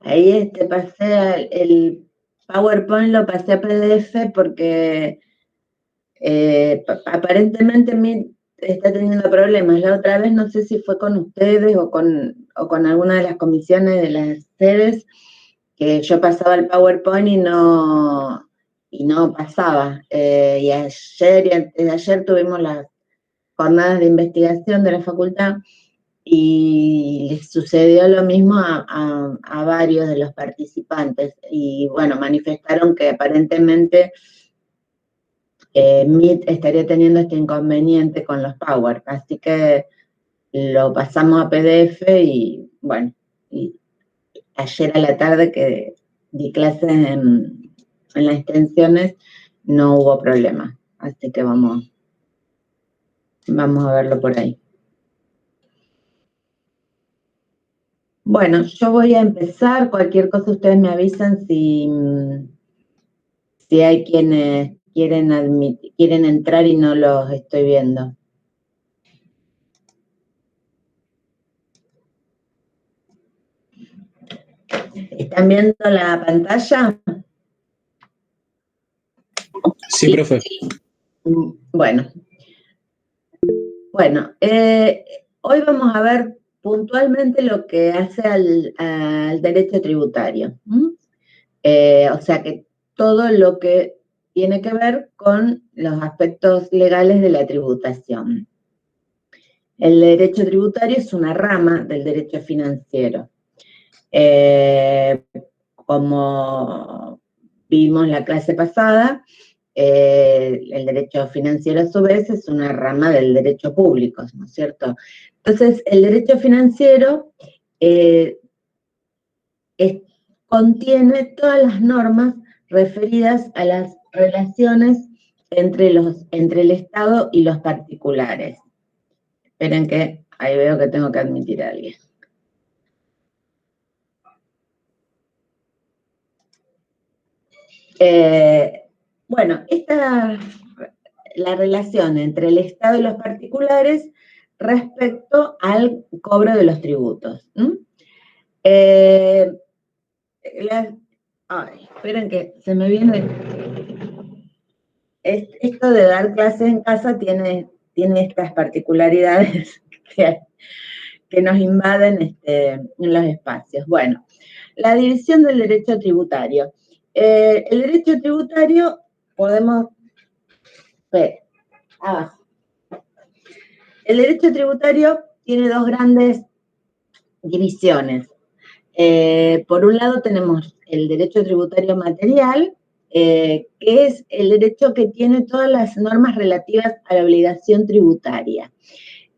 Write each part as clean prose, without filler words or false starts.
Ahí pasé el PowerPoint, lo pasé a PDF porque aparentemente Meet está teniendo problemas. La otra vez no sé si fue con ustedes o con alguna de las comisiones de las sedes, que yo pasaba el PowerPoint y no pasaba. Y ayer y antes de ayer tuvimos las jornadas de investigación de la facultad y les sucedió lo mismo a varios de los participantes. Y bueno, manifestaron que aparentemente Meet estaría teniendo este inconveniente con los Power, así que lo pasamos a PDF y bueno, y ayer a la tarde que di clases en las extensiones no hubo problema, así que vamos a verlo por ahí. Bueno, yo voy a empezar, cualquier cosa ustedes me avisan si hay quienes quieren entrar y no los estoy viendo. ¿Están viendo la pantalla? Sí, profe. Bueno, hoy vamos a ver puntualmente lo que hace al derecho tributario. O sea que todo lo que tiene que ver con los aspectos legales de la tributación. El derecho tributario es una rama del derecho financiero. Como vimos la clase pasada, el derecho financiero a su vez es una rama del derecho público, ¿no es cierto? Entonces, el derecho financiero contiene todas las normas referidas a las relaciones entre el Estado y los particulares. Esperen que ahí veo que tengo que admitir a alguien. Bueno, la relación entre el Estado y los particulares respecto al cobro de los tributos. Esperen que se me viene. Esto de dar clases en casa tiene estas particularidades que nos invaden en los espacios. Bueno, la división del derecho tributario. El derecho tributario podemos ver abajo. El derecho tributario tiene dos grandes divisiones. Por un lado tenemos el derecho tributario material, que es el derecho que tiene todas las normas relativas a la obligación tributaria.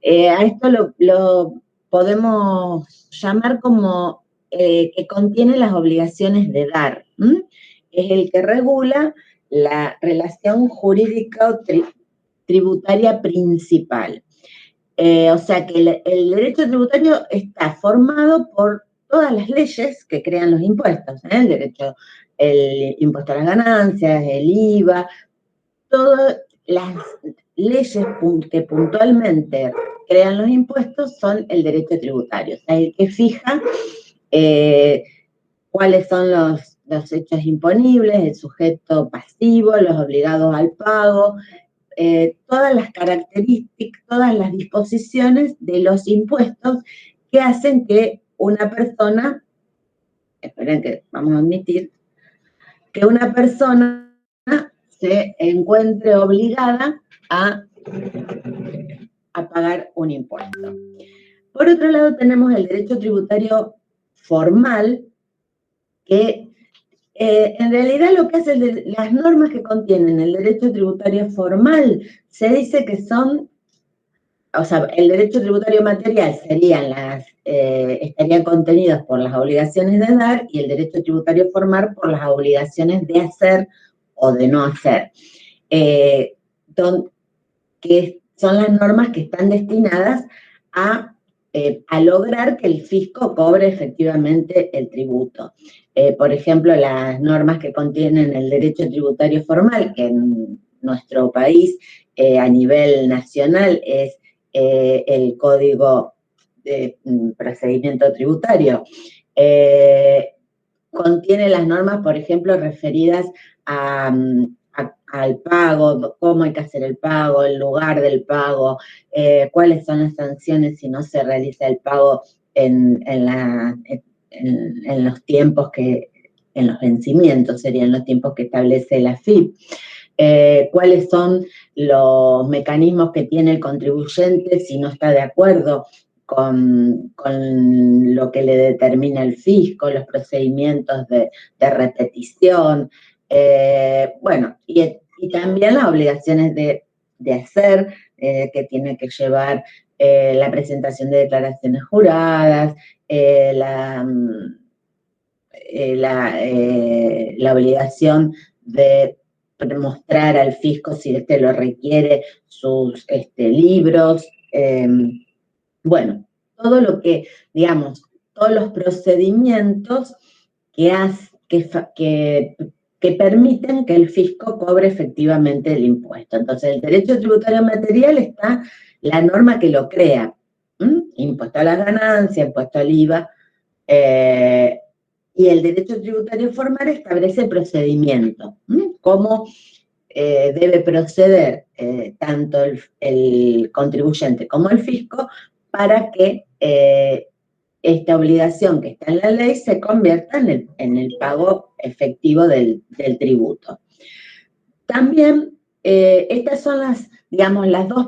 A esto lo podemos llamar como que contiene las obligaciones de dar. Es el que regula la relación jurídica tributaria principal. O sea que el derecho tributario está formado por todas las leyes que crean los impuestos, el impuesto a las ganancias, el IVA, todas las leyes que puntualmente crean los impuestos son el derecho tributario, o sea, el que fija cuáles son los hechos imponibles, el sujeto pasivo, los obligados al pago, todas las características, todas las disposiciones de los impuestos que hacen que una persona, esperen que vamos a admitir, que una persona se encuentre obligada a pagar un impuesto. Por otro lado tenemos el derecho tributario formal, que en realidad lo que hace las normas que contienen el derecho tributario formal, se dice que son, o sea, el derecho tributario material estarían contenidos por las obligaciones de dar y el derecho tributario formal por las obligaciones de hacer o de no hacer. Que son las normas que están destinadas a lograr que el fisco cobre efectivamente el tributo. Por ejemplo, las normas que contienen el derecho tributario formal, que en nuestro país a nivel nacional es el Código procedimiento tributario. Contiene las normas, por ejemplo, referidas al pago, cómo hay que hacer el pago, el lugar del pago, cuáles son las sanciones si no se realiza el pago en los tiempos en los vencimientos, serían los tiempos que establece la AFIP. Cuáles son los mecanismos que tiene el contribuyente si no está de acuerdo con lo que le determina el fisco, los procedimientos de repetición, bueno, y también las obligaciones de hacer, que tiene que llevar la presentación de declaraciones juradas, la obligación de mostrar al fisco, si éste lo requiere, sus libros, bueno, todo lo que, digamos, todos los procedimientos que permiten que el fisco cobre efectivamente el impuesto. Entonces, el derecho tributario material está la norma que lo crea, impuesto a la ganancia, impuesto al IVA, y el derecho tributario formal establece el procedimiento, cómo debe proceder tanto el contribuyente como el fisco para que esta obligación que está en la ley se convierta en el pago efectivo del tributo. También estas son digamos, las dos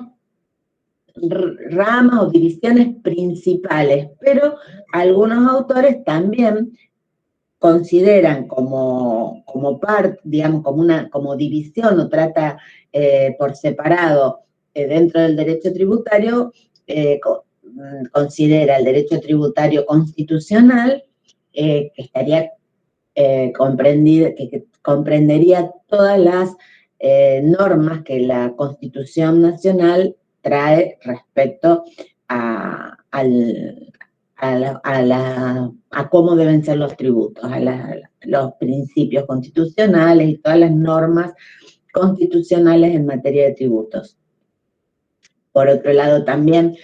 ramas o divisiones principales, pero algunos autores también consideran como parte, digamos, como división, o trata por separado dentro del derecho tributario, considera el derecho tributario constitucional, que estaría comprendido, que comprendería todas las normas que la Constitución Nacional trae respecto a cómo deben ser los tributos, los principios constitucionales y todas las normas constitucionales en materia de tributos. Por otro lado, también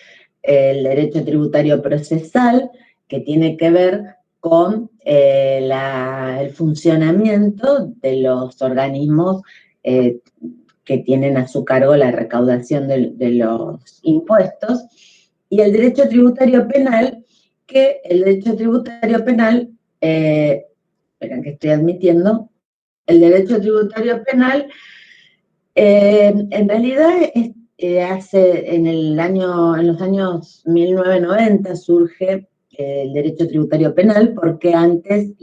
el derecho tributario procesal, que tiene que ver con el funcionamiento de los organismos que tienen a su cargo la recaudación de los impuestos, y el derecho tributario penal, que el derecho tributario penal, esperen que estoy admitiendo, el derecho tributario penal en realidad en los años 1990 surge el derecho tributario penal, porque antes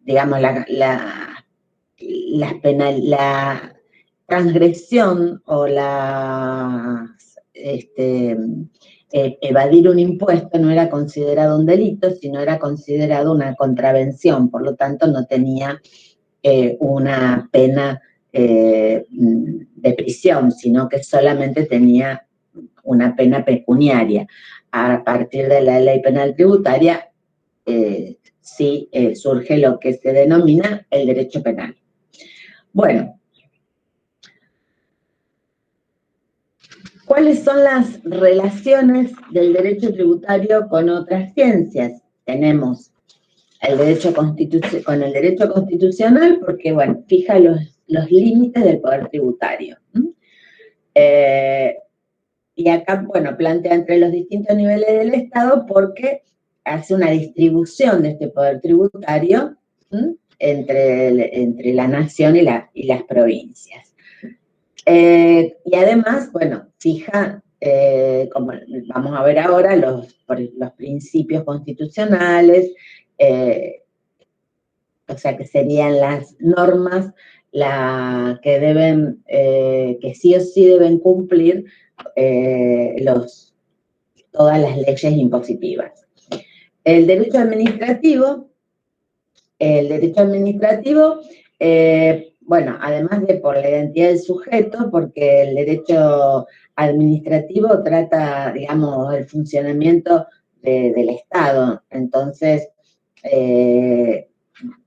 digamos, la transgresión o evadir un impuesto no era considerado un delito, sino era considerado una contravención, por lo tanto no tenía una pena de prisión, sino que solamente tenía una pena pecuniaria. A partir de la ley penal tributaria, sí surge lo que se denomina el derecho penal. Bueno, ¿cuáles son las relaciones del derecho tributario con otras ciencias? Tenemos el derecho con el derecho constitucional, porque, bueno, fija los límites del poder tributario. Y acá, bueno, plantea entre los distintos niveles del Estado, porque hace una distribución de este poder tributario entre la nación y las provincias. Y además, bueno, fija, como vamos a ver ahora, los principios constitucionales, o sea, que serían las normas que sí o sí deben cumplir todas las leyes impositivas. El derecho administrativo, bueno, además de por la identidad del sujeto, porque el derecho administrativo trata, digamos, el funcionamiento del Estado. Entonces,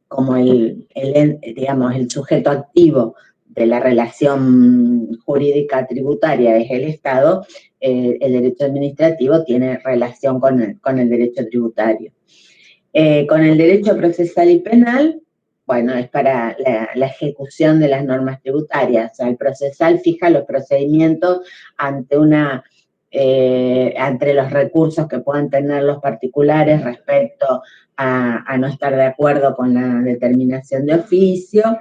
como digamos, el sujeto activo la relación jurídica tributaria es el Estado, el derecho administrativo tiene relación con el derecho tributario. Con el derecho procesal y penal, bueno, es para la ejecución de las normas tributarias. O sea, el procesal fija los procedimientos ante entre los recursos que puedan tener los particulares respecto a no estar de acuerdo con la determinación de oficio.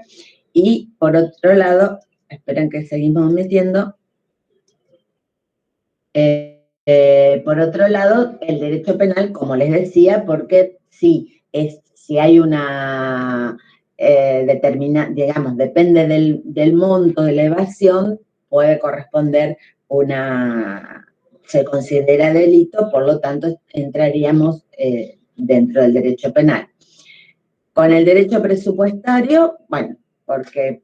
Y por otro lado, esperen que seguimos metiendo, por otro lado, el derecho penal, como les decía, porque si hay una digamos, depende del monto de la evasión, puede corresponder se considera delito, por lo tanto entraríamos dentro del derecho penal. Con el derecho presupuestario, bueno, porque,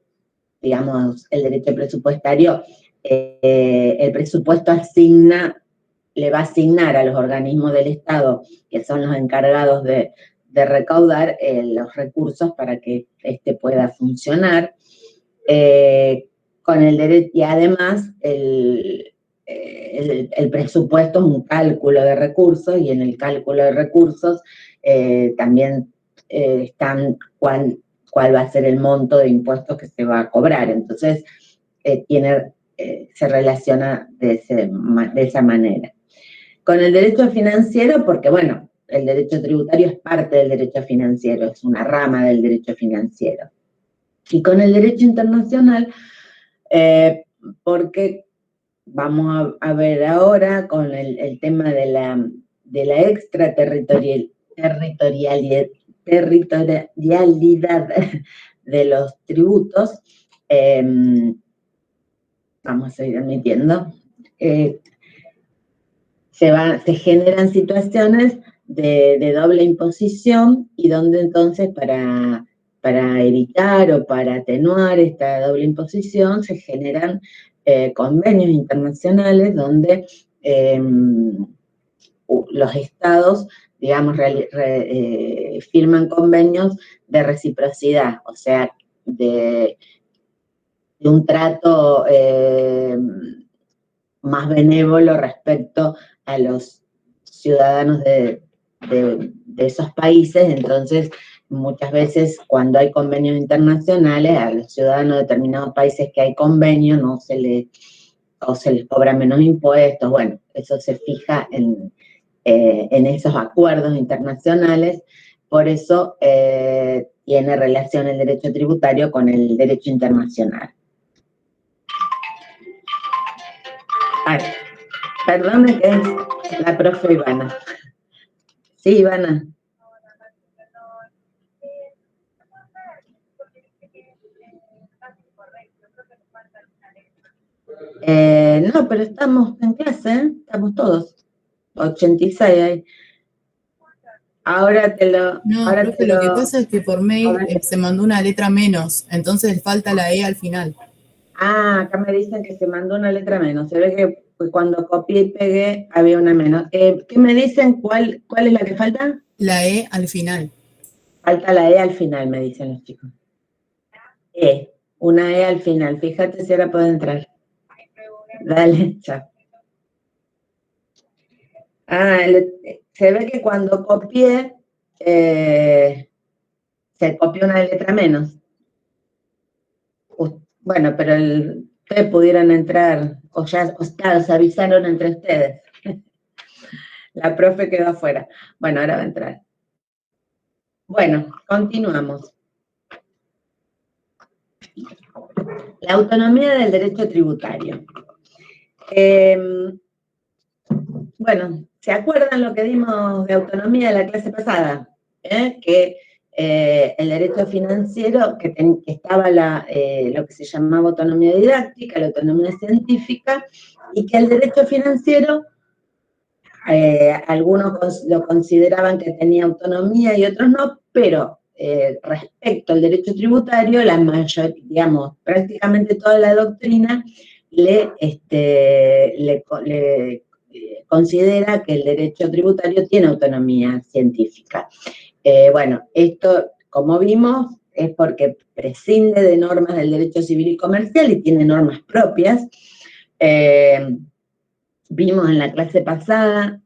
digamos, el derecho presupuestario, el presupuesto le va a asignar a los organismos del Estado, que son los encargados de recaudar los recursos para que pueda funcionar. Con el derecho, y además el presupuesto es un cálculo de recursos, y en el cálculo de recursos también están cuál va a ser el monto de impuestos que se va a cobrar. Entonces, se relaciona de esa manera. Con el derecho financiero, porque bueno, el derecho tributario es parte del derecho financiero, es una rama del derecho financiero. Y con el derecho internacional, porque vamos a ver ahora con el tema de la extraterritorialidad de los tributos. Vamos a ir admitiendo. Se generan situaciones de doble imposición, y donde entonces para evitar o para atenuar esta doble imposición se generan convenios internacionales donde los estados, digamos, firman convenios de reciprocidad, o sea, de un trato más benévolo respecto a los ciudadanos de esos países. Entonces, muchas veces cuando hay convenios internacionales, a los ciudadanos de determinados países que hay convenios o se les cobra menos impuestos. Bueno, eso se fija en esos acuerdos internacionales. Por eso tiene relación el derecho tributario con el derecho internacional. Ay, perdón, que es la profe Ivana. Sí, Ivana. No, pero estamos en clase, ¿eh? Estamos todos. 86 ahí. Ahora te lo... No, ahora profe, lo que pasa es que por mail se mandó una letra menos, entonces falta la E al final. Ah, acá me dicen que se mandó una letra menos. Se ve que cuando copié y pegué había una menos. ¿Qué me dicen? ¿Cuál es la que falta? La E al final. Falta la E al final, me dicen los chicos. Una E al final. Fíjate si ahora puedo entrar. Dale, chao. Se ve que cuando copié, se copió una letra menos. Bueno, pero ustedes pudieron entrar, claro, se avisaron entre ustedes. La profe quedó afuera. Bueno, ahora va a entrar. Bueno, continuamos. La autonomía del derecho tributario. Bueno, ¿se acuerdan lo que dimos de autonomía de la clase pasada? Que el derecho financiero, que estaba lo que se llamaba autonomía didáctica, la autonomía científica, y que el derecho financiero, algunos lo consideraban que tenía autonomía y otros no, pero respecto al derecho tributario, la mayoría, digamos, prácticamente toda la doctrina le considera que el derecho tributario tiene autonomía científica. Bueno, esto, como vimos, es porque prescinde de normas del derecho civil y comercial y tiene normas propias. Vimos en la clase pasada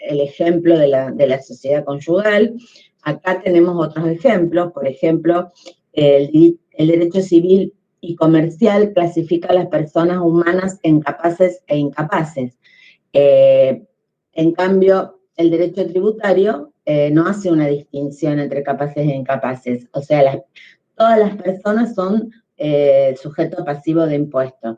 el ejemplo de la sociedad conyugal. Acá tenemos otros ejemplos. Por ejemplo, el derecho civil y comercial clasifica a las personas humanas en capaces e incapaces. En cambio, el derecho tributario no hace una distinción entre capaces e incapaces. O sea, todas las personas son sujetos pasivos de impuestos.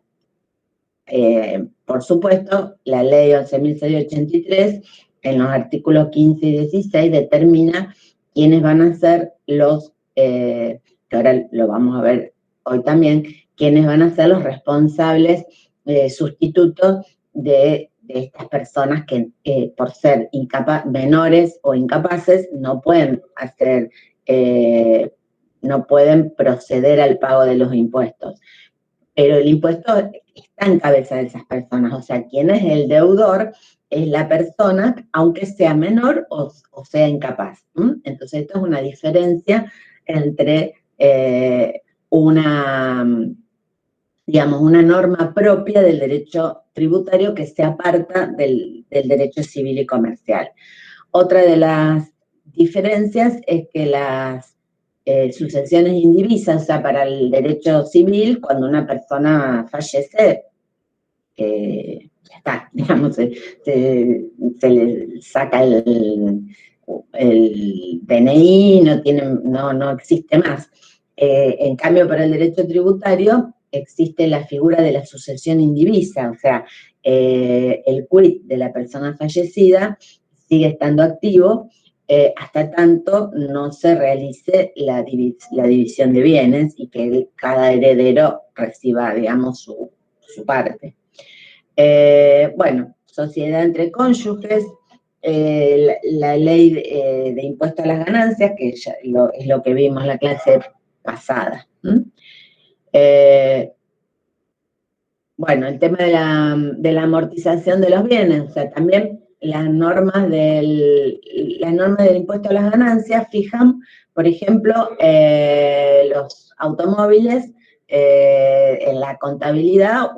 Por supuesto, la ley 11.683, en los artículos 15 y 16, determina quiénes van a ser que ahora lo vamos a ver hoy también, quiénes van a ser los responsables sustitutos de estas personas que por ser menores o incapaces no pueden no pueden proceder al pago de los impuestos. Pero el impuesto está en cabeza de esas personas, o sea, quien es el deudor es la persona, aunque sea menor o sea incapaz. Entonces, esto es una diferencia entre digamos, una norma propia del derecho tributario que se aparta del derecho civil y comercial. Otra de las diferencias es que las sucesiones indivisas, o sea, para el derecho civil, cuando una persona fallece, ya está, digamos, se le saca el DNI, no existe más. En cambio, para el derecho tributario existe la figura de la sucesión indivisa, o sea, el quit de la persona fallecida sigue estando activo hasta tanto no se realice la división de bienes y que cada heredero reciba, digamos, su parte. Bueno, sociedad entre cónyuges, la ley de impuesto a las ganancias, que ya es lo que vimos en la clase pasada. Bueno, el tema de la amortización de los bienes, o sea, también las normas del impuesto a las ganancias fijan, por ejemplo, los automóviles, en la contabilidad,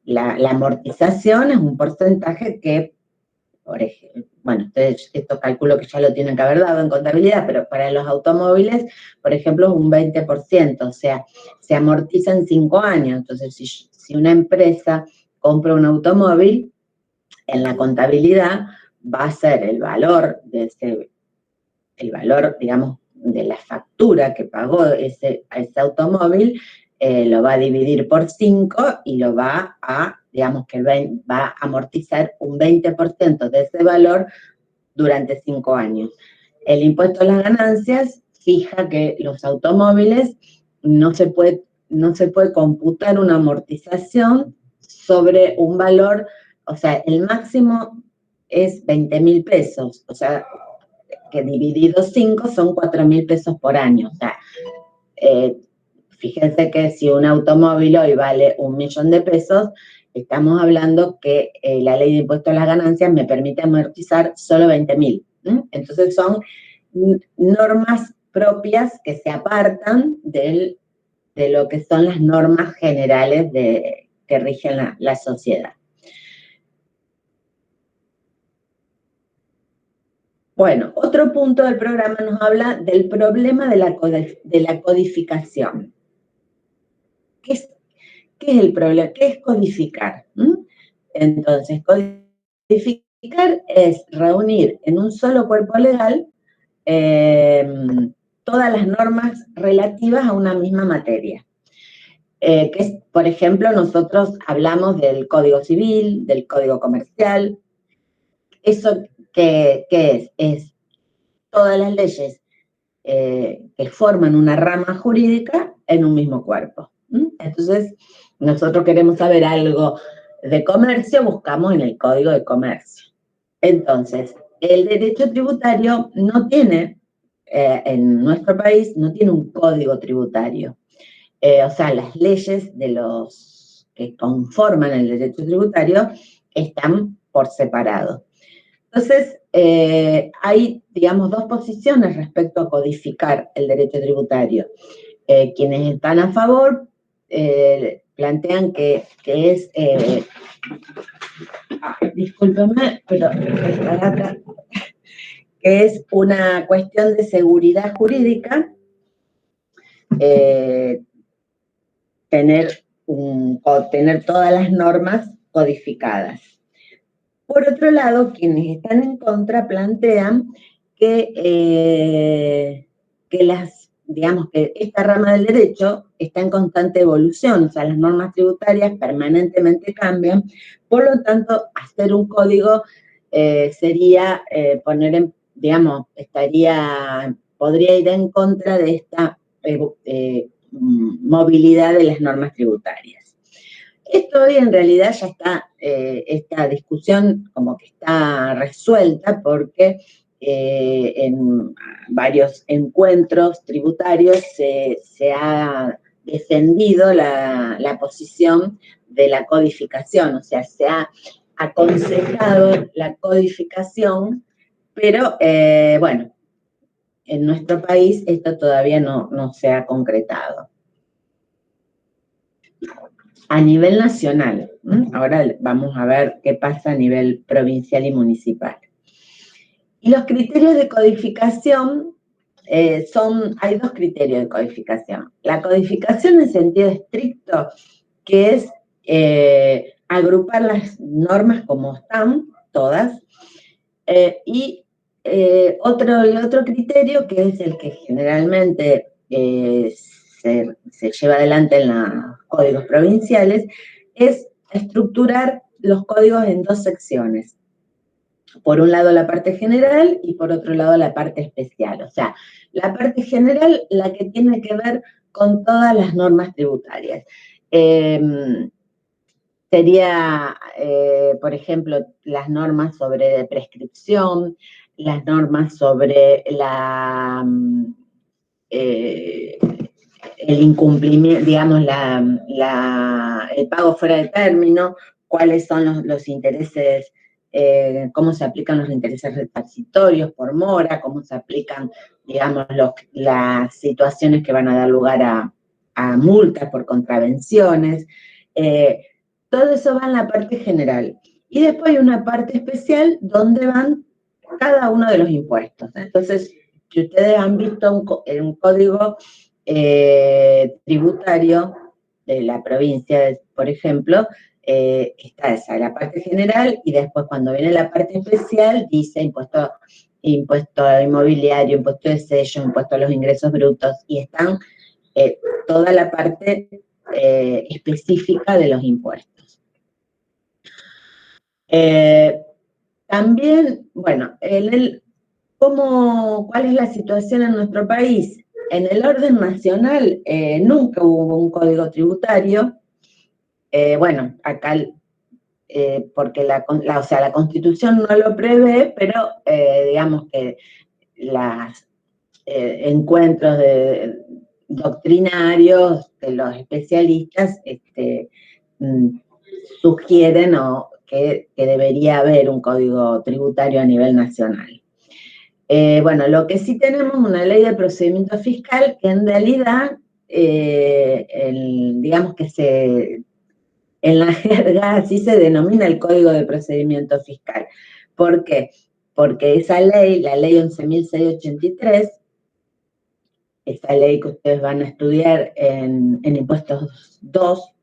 la amortización es un porcentaje que, por ejemplo, bueno, ustedes esto calculo que ya lo tienen que haber dado en contabilidad, pero para los automóviles, por ejemplo, es un 20%, o sea, se amortiza en 5 años. Entonces, si una empresa compra un automóvil, en la contabilidad va a ser el valor, digamos, de la factura que pagó a ese automóvil, lo va a dividir por 5 y lo va a, digamos que va a amortizar un 20% de ese valor durante 5 años. El impuesto a las ganancias fija que los automóviles no se puede computar una amortización sobre un valor, o sea, el máximo es 20.000 pesos, o sea, que dividido 5 son 4.000 pesos por año. O sea, fíjense que si un automóvil hoy vale 1.000.000 de pesos, estamos hablando que la ley de impuesto a las ganancias me permite amortizar solo 20.000. Entonces son normas propias que se apartan de lo que son las normas generales que rigen la sociedad. Bueno, otro punto del programa nos habla del problema de la codificación. ¿Qué es el problema? ¿Qué es codificar? Entonces, codificar es reunir en un solo cuerpo legal todas las normas relativas a una misma materia. Por ejemplo, nosotros hablamos del Código Civil, del Código Comercial. ¿Eso qué es? Es todas las leyes que forman una rama jurídica en un mismo cuerpo. Entonces, nosotros queremos saber algo de comercio, buscamos en el Código de Comercio. Entonces, el derecho tributario no tiene, en nuestro país, no tiene un código tributario. O sea, las leyes de los que conforman el derecho tributario están por separado. Entonces, hay, digamos, dos posiciones respecto a codificar el derecho tributario. Quienes están a favor plantean que es, discúlpenme, pero esta data, que es una cuestión de seguridad jurídica, tener todas las normas codificadas. Por otro lado, quienes están en contra plantean que digamos que esta rama del derecho está en constante evolución, o sea, las normas tributarias permanentemente cambian, por lo tanto, hacer un código sería podría ir en contra de esta movilidad de las normas tributarias. Esto hoy en realidad ya está, esta discusión como que está resuelta porque en varios encuentros tributarios se ha defendido la posición de la codificación, o sea, se ha aconsejado la codificación, pero bueno, en nuestro país esto todavía no se ha concretado. A nivel nacional, ahora vamos a ver qué pasa a nivel provincial y municipal. Y los criterios de codificación hay dos criterios de codificación. La codificación en sentido estricto, que es agrupar las normas como están, todas, y el otro criterio, que es el que generalmente se lleva adelante en los códigos provinciales, es estructurar los códigos en dos secciones. Por un lado la parte general y por otro lado la parte especial. O sea, la parte general, la que tiene que ver con todas las normas tributarias. Sería, por ejemplo, las normas sobre prescripción, las normas sobre el incumplimiento, digamos, el pago fuera de término, cuáles son los intereses, cómo se aplican los intereses resarcitorios por mora, cómo se aplican, digamos, las situaciones que van a dar lugar a multas por contravenciones. Todo eso va en la parte general. Y después hay una parte especial donde van cada uno de los impuestos. Entonces, si ustedes han visto un código tributario de la provincia, por ejemplo, está esa, la parte general, y después cuando viene la parte especial, dice impuesto inmobiliario, impuesto de sello, impuesto a los ingresos brutos, y están toda la parte específica de los impuestos. También, bueno, ¿cuál es la situación en nuestro país? En el orden nacional nunca hubo un código tributario. Bueno, acá, porque la Constitución no lo prevé, pero digamos que los encuentros doctrinarios de los especialistas sugieren que debería haber un código tributario a nivel nacional. Bueno, lo que sí tenemos es una ley de procedimiento fiscal que en realidad, digamos que en la jerga así se denomina el Código de Procedimiento Fiscal. ¿Por qué? Porque esa ley, la ley 11.683, esa ley que ustedes van a estudiar en Impuestos 2,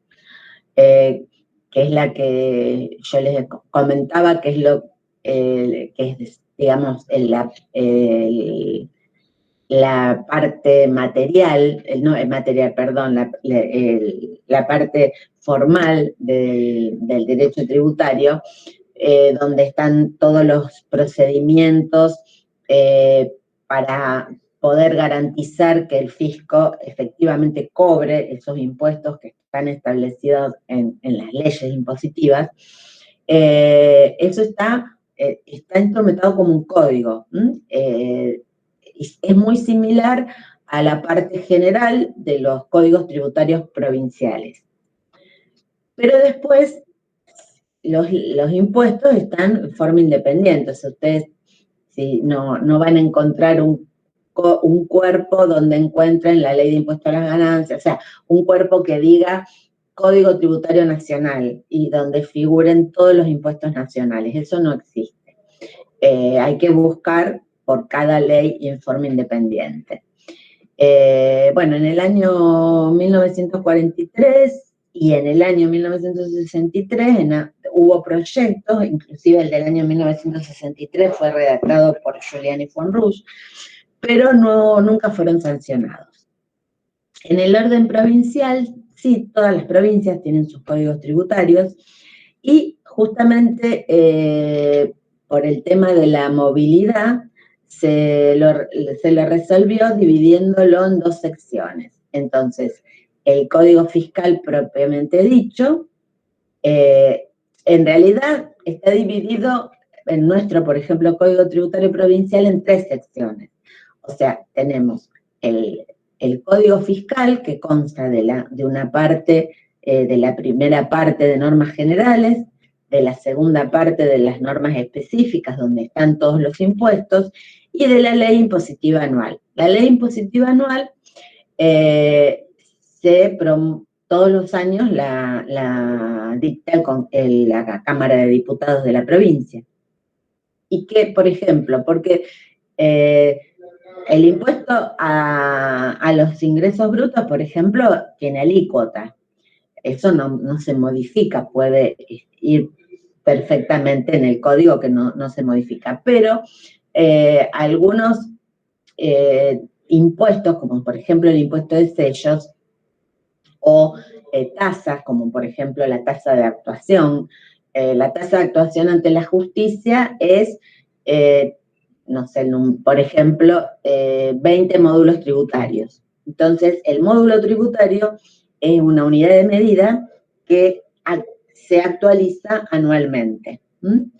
que es la que yo les comentaba, que es digamos, la parte material, la parte formal del derecho tributario, donde están todos los procedimientos para poder garantizar que el fisco efectivamente cobre esos impuestos que están establecidos en las leyes impositivas. Eso está instrumentado como un código. Es muy similar a la parte general de los códigos tributarios provinciales. Pero después los impuestos están en forma independiente. O sea, ustedes ¿sí? No van a encontrar un cuerpo donde encuentren la ley de impuesto a las ganancias, o sea, un cuerpo que diga Código Tributario Nacional y donde figuren todos los impuestos nacionales. Eso no existe. Hay que buscar por cada ley informe independiente. Bueno, en el año 1943 y en el año 1963 hubo proyectos, inclusive el del año 1963 fue redactado por Giuliani Fonrouge, pero nunca fueron sancionados. En el orden provincial, sí, todas las provincias tienen sus códigos tributarios y justamente por el tema de la movilidad se lo resolvió dividiéndolo en dos secciones. Entonces, el código fiscal propiamente dicho, en realidad está dividido en nuestro, por ejemplo, Código Tributario Provincial en tres secciones. O sea, tenemos el Código Fiscal, que consta de una parte, de la primera parte de normas generales, de la segunda parte de las normas específicas, donde están todos los impuestos, y de la ley impositiva anual. La ley impositiva anual todos los años la dicta la Cámara de Diputados de la provincia. Y que, por ejemplo, porque el impuesto a los ingresos brutos, por ejemplo, tiene alícuota. Eso no se modifica, puede ir perfectamente en el código que no se modifica. Pero algunos impuestos, como por ejemplo el impuesto de sellos, o tasas, como por ejemplo la tasa de actuación. La tasa de actuación ante la justicia es, no sé, por ejemplo, 20 módulos tributarios. Entonces, el módulo tributario es una unidad de medida que se actualiza anualmente.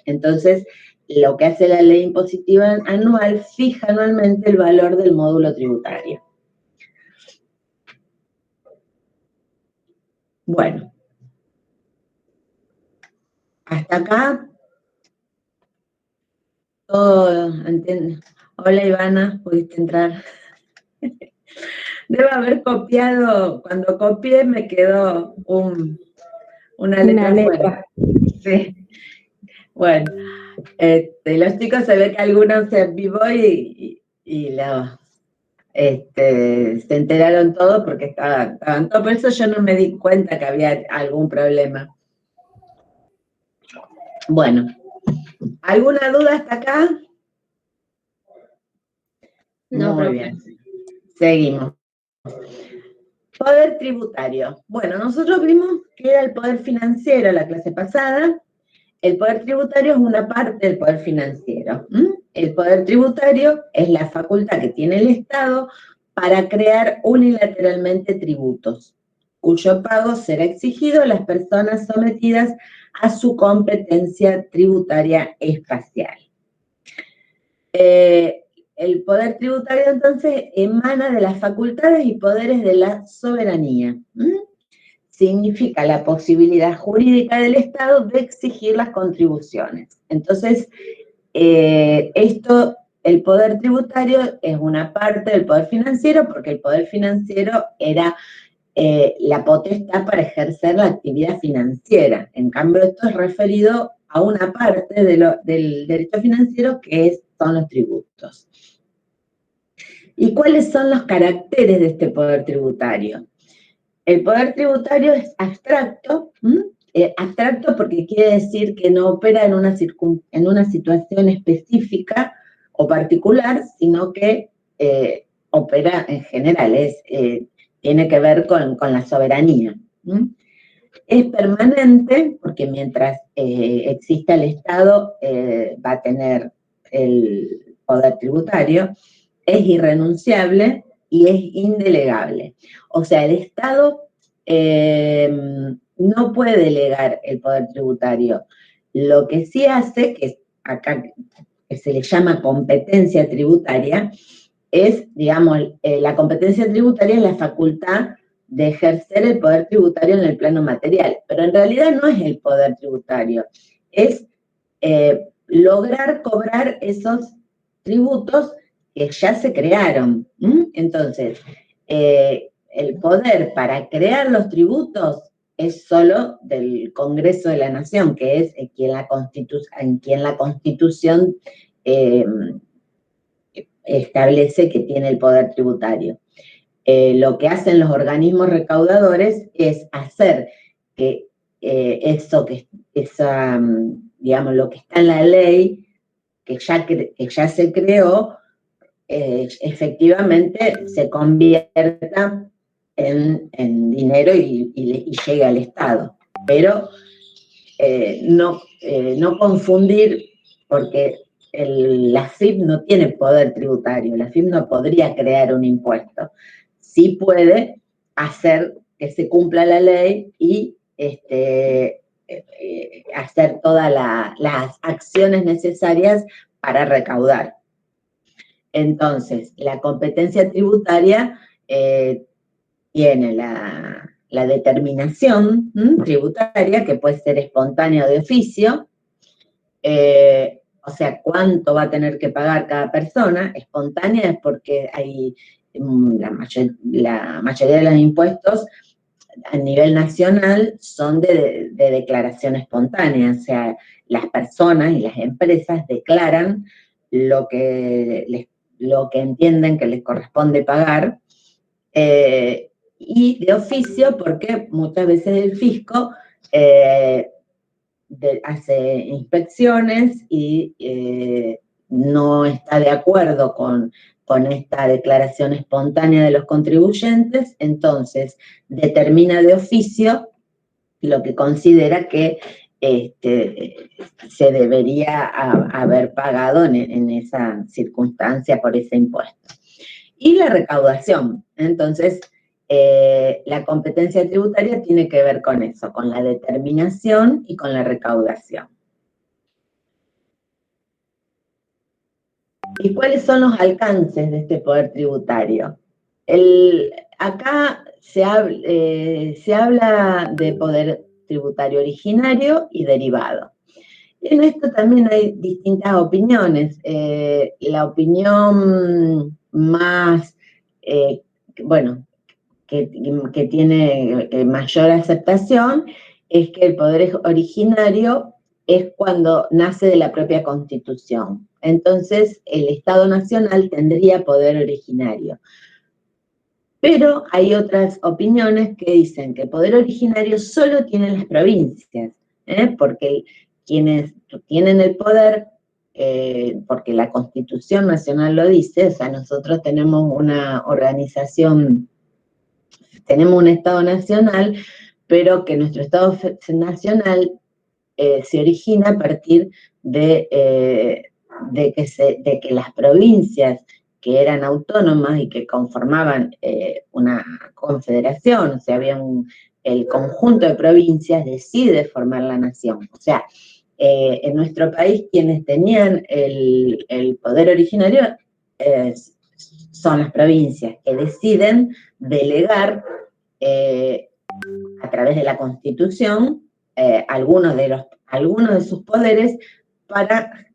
Entonces, lo que hace la ley impositiva anual fija anualmente el valor del módulo tributario. Bueno, hasta acá, todo, ¿entiendes? Hola Ivana, pudiste entrar. Debo haber copiado, cuando copié me quedó una letra fuera. Sí. Bueno, los chicos se ve que algunos se avivó y se enteraron todo porque estaban todos, por eso yo no me di cuenta que había algún problema. Bueno, ¿alguna duda hasta acá? No, muy bien. Seguimos. Poder tributario. Bueno, nosotros vimos que era el poder financiero la clase pasada. El poder tributario es una parte del poder financiero. El poder tributario es la facultad que tiene el Estado para crear unilateralmente tributos, cuyo pago será exigido a las personas sometidas a su competencia tributaria espacial. El poder tributario, entonces, emana de las facultades y poderes de la soberanía. Significa la posibilidad jurídica del Estado de exigir las contribuciones. Entonces, el poder tributario es una parte del poder financiero, porque el poder financiero era la potestad para ejercer la actividad financiera. En cambio, esto es referido a una parte del derecho financiero que son los tributos. ¿Y cuáles son los caracteres de este poder tributario? El poder tributario es abstracto, abstracto porque quiere decir que no opera en una situación específica o particular, sino que opera en general, tiene que ver con la soberanía. Es permanente porque mientras exista el Estado va a tener el poder tributario, es irrenunciable y es indelegable. O sea, el Estado no puede delegar el poder tributario. Lo que sí hace, que acá que se le llama competencia tributaria, es, digamos, la competencia tributaria es la facultad de ejercer el poder tributario en el plano material, pero en realidad no es el poder tributario, es lograr cobrar esos tributos que ya se crearon. Entonces, el poder para crear los tributos es solo del Congreso de la Nación, que es en quien la Constitución establece que tiene el poder tributario. Lo que hacen los organismos recaudadores es hacer que digamos, lo que está en la ley, que ya se creó, efectivamente se convierta en dinero y llegue al Estado. Pero no confundir, porque la AFIP no tiene poder tributario, la AFIP no podría crear un impuesto. Sí puede hacer que se cumpla la ley y hacer todas las acciones necesarias para recaudar. Entonces, la competencia tributaria tiene la determinación tributaria, que puede ser espontánea o de oficio, o sea, cuánto va a tener que pagar cada persona. Espontánea es porque hay la mayoría de los impuestos a nivel nacional son de declaración espontánea, o sea, las personas y las empresas declaran lo que entienden que les corresponde pagar, y de oficio porque muchas veces el fisco hace inspecciones y no está de acuerdo con esta declaración espontánea de los contribuyentes, entonces determina de oficio lo que considera que se debería haber pagado en esa circunstancia por ese impuesto. Y la recaudación, entonces, la competencia tributaria tiene que ver con eso, con la determinación y con la recaudación. ¿Y cuáles son los alcances de este poder tributario? Acá se habla de poder tributario originario y derivado. En esto también hay distintas opiniones. La opinión más, bueno, que tiene mayor aceptación es que el poder originario es cuando nace de la propia Constitución. Entonces, el Estado Nacional tendría poder originario. Pero hay otras opiniones que dicen que el poder originario solo tienen las provincias, porque quienes tienen el poder, porque la Constitución Nacional lo dice, o sea, nosotros tenemos una organización, tenemos un Estado Nacional, pero que nuestro Estado Nacional se origina a partir de que las provincias que eran autónomas y que conformaban una confederación, o sea, el conjunto de provincias decide formar la nación. O sea, en nuestro país quienes tenían el poder originario son las provincias, que deciden delegar a través de la Constitución algunos de sus poderes para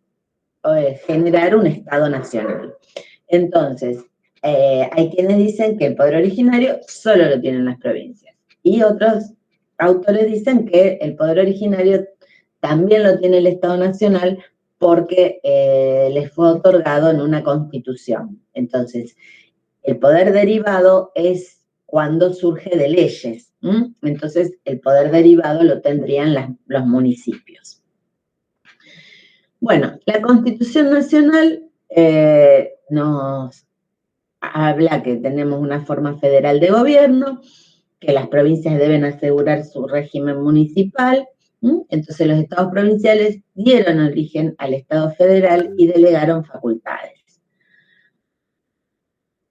generar un Estado nacional. Entonces, hay quienes dicen que el poder originario solo lo tienen las provincias. Y otros autores dicen que el poder originario también lo tiene el Estado Nacional porque les fue otorgado en una Constitución. Entonces, el poder derivado es cuando surge de leyes. Entonces, el poder derivado lo tendrían los municipios. Bueno, la Constitución Nacional nos habla que tenemos una forma federal de gobierno, que las provincias deben asegurar su régimen municipal. Entonces, los estados provinciales dieron origen al Estado federal y delegaron facultades.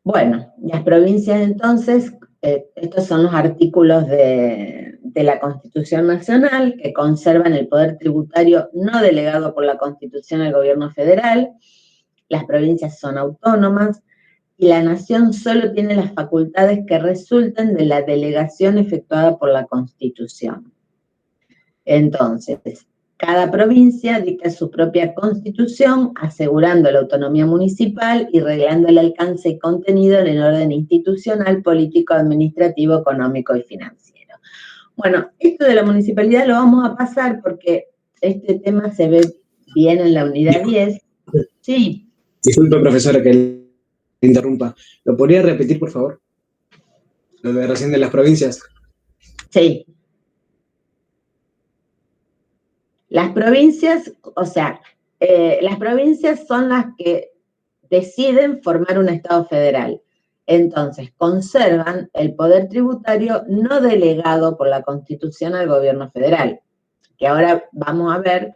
Bueno, las provincias entonces, estos son los artículos de la Constitución Nacional que conservan el poder tributario no delegado por la Constitución al gobierno federal. Las provincias son autónomas y la nación solo tiene las facultades que resulten de la delegación efectuada por la Constitución. Entonces, Cada provincia dicta su propia constitución, asegurando la autonomía municipal y reglando el alcance y contenido en el orden institucional, político, administrativo, económico y financiero. Bueno, esto de la municipalidad lo vamos a pasar porque este tema se ve bien en la unidad 10. Sí. Disculpe, profesora, que le interrumpa. ¿Lo podría repetir, por favor? Lo de recién de las provincias. Sí. Las provincias, o sea, las provincias son las que deciden formar un Estado federal. Entonces, conservan el poder tributario no delegado por la Constitución al gobierno federal, que ahora vamos a ver,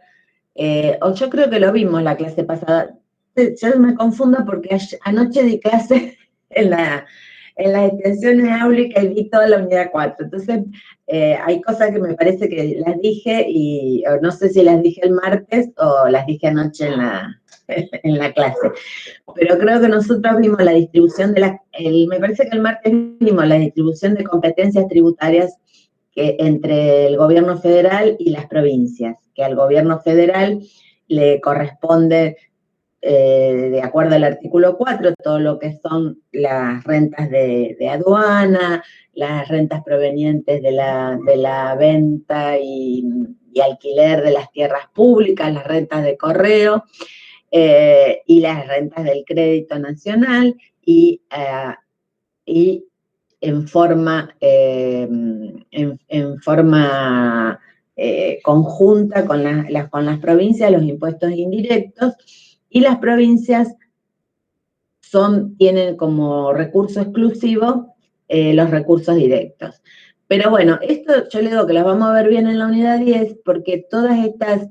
o yo creo que lo vimos la clase pasada. Yo me confundo porque anoche di clase en las extensiones áulicas y vi toda la unidad 4. Entonces, hay cosas que me parece que las dije y no sé si las dije el martes o las dije anoche en la clase. Pero creo que nosotros vimos la distribución me parece que el martes vimos la distribución de competencias tributarias entre el gobierno federal y las provincias, que al gobierno federal le corresponde, de acuerdo al artículo 4, todo lo que son las rentas de aduana, las rentas provenientes de la venta y alquiler de las tierras públicas, las rentas de correo, y las rentas del crédito nacional, y en forma conjunta con las provincias, los impuestos indirectos, y las provincias tienen como recurso exclusivo los recursos directos. Pero bueno, esto yo le digo que las vamos a ver bien en la unidad 10, porque todas estas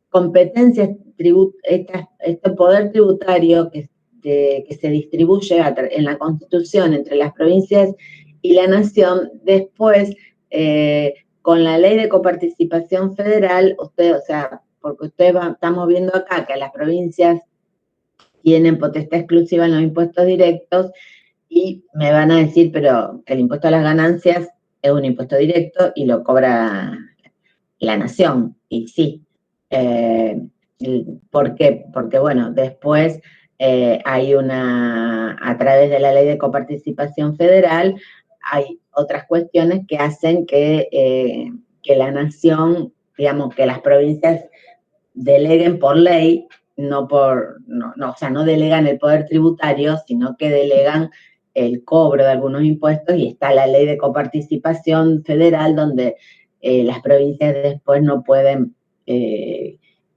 competencias, este poder tributario que se distribuye en la Constitución entre las provincias y la Nación, después, con la ley de coparticipación federal, porque estamos viendo acá que las provincias tienen potestad exclusiva en los impuestos directos, y me van a decir, pero el impuesto a las ganancias es un impuesto directo y lo cobra la Nación. Y sí. ¿Por qué? Porque, bueno, después hay a través de la ley de coparticipación federal, hay otras cuestiones que hacen que la Nación, digamos, que las provincias deleguen por ley, no delegan el poder tributario, sino que delegan el cobro de algunos impuestos, y está la ley de coparticipación federal donde las provincias después no pueden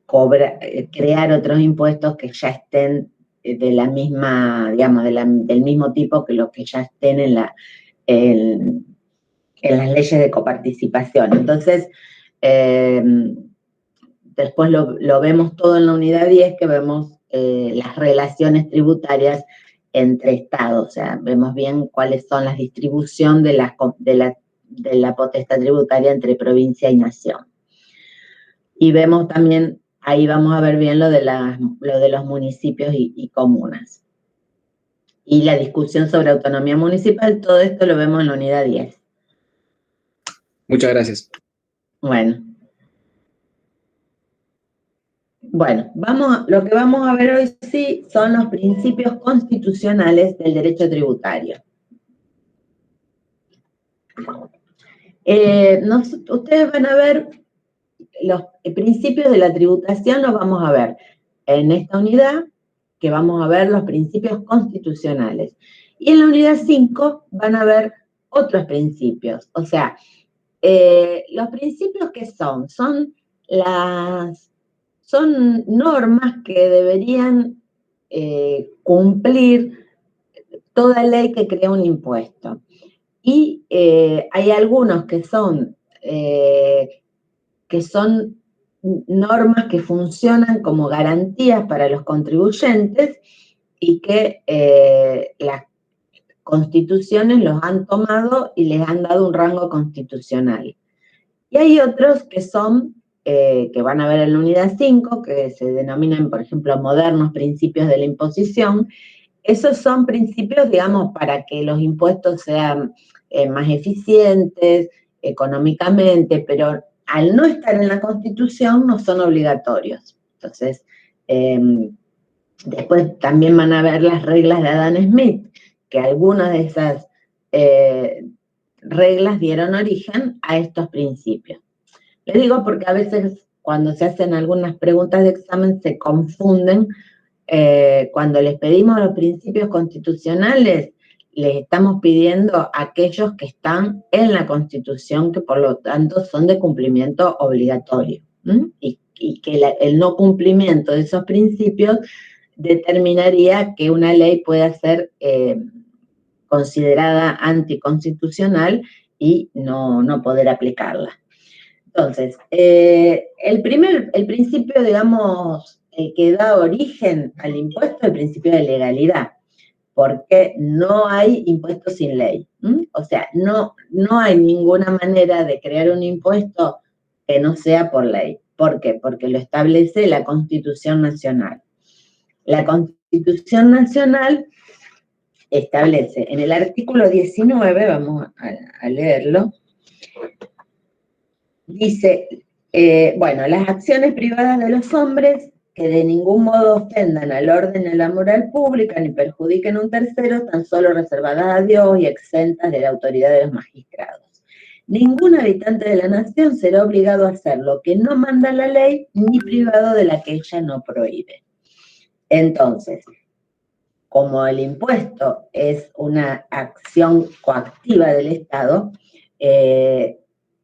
crear otros impuestos que ya estén de la misma, digamos, del mismo tipo que los que ya estén en las leyes de coparticipación. Entonces, después lo vemos todo en la unidad 10, que vemos las relaciones tributarias entre estados, o sea, vemos bien cuáles son las distribución de la potestad tributaria entre provincia y nación. Y vemos también, ahí vamos a ver bien lo de los municipios y comunas. Y la discusión sobre autonomía municipal, todo esto lo vemos en la unidad 10. Muchas gracias. Bueno, lo que vamos a ver hoy sí son los principios constitucionales del derecho tributario. Ustedes van a ver los principios de la tributación, los vamos a ver en esta unidad, que vamos a ver los principios constitucionales. Y en la unidad 5 van a ver otros principios. O sea, los principios que son normas que deberían cumplir toda ley que crea un impuesto. Y hay algunos que son normas que funcionan como garantías para los contribuyentes y que las constituciones los han tomado y les han dado un rango constitucional. Y hay otros que son, que van a ver en la unidad 5, que se denominan, por ejemplo, modernos principios de la imposición. Esos son principios, digamos, para que los impuestos sean más eficientes económicamente, pero al no estar en la Constitución no son obligatorios. Entonces, después también van a ver las reglas de Adam Smith, que algunas de esas reglas dieron origen a estos principios. Les digo porque a veces cuando se hacen algunas preguntas de examen se confunden. Cuando les pedimos los principios constitucionales, les estamos pidiendo aquellos que están en la Constitución, que por lo tanto son de cumplimiento obligatorio. Y que el no cumplimiento de esos principios determinaría que una ley pueda ser considerada anticonstitucional y no poder aplicarla. Entonces, el principio, digamos, que da origen al impuesto es el principio de legalidad, porque no hay impuesto sin ley. O sea, no hay ninguna manera de crear un impuesto que no sea por ley. ¿Por qué? Porque lo establece la Constitución Nacional. La Constitución Nacional establece en el artículo 19, vamos a leerlo, dice, bueno, las acciones privadas de los hombres que de ningún modo ofendan al orden y a la moral pública ni perjudiquen a un tercero, tan solo reservadas a Dios y exentas de la autoridad de los magistrados. Ningún habitante de la nación será obligado a hacer lo que no manda la ley, ni privado de la que ella no prohíbe. Entonces, como el impuesto es una acción coactiva del Estado,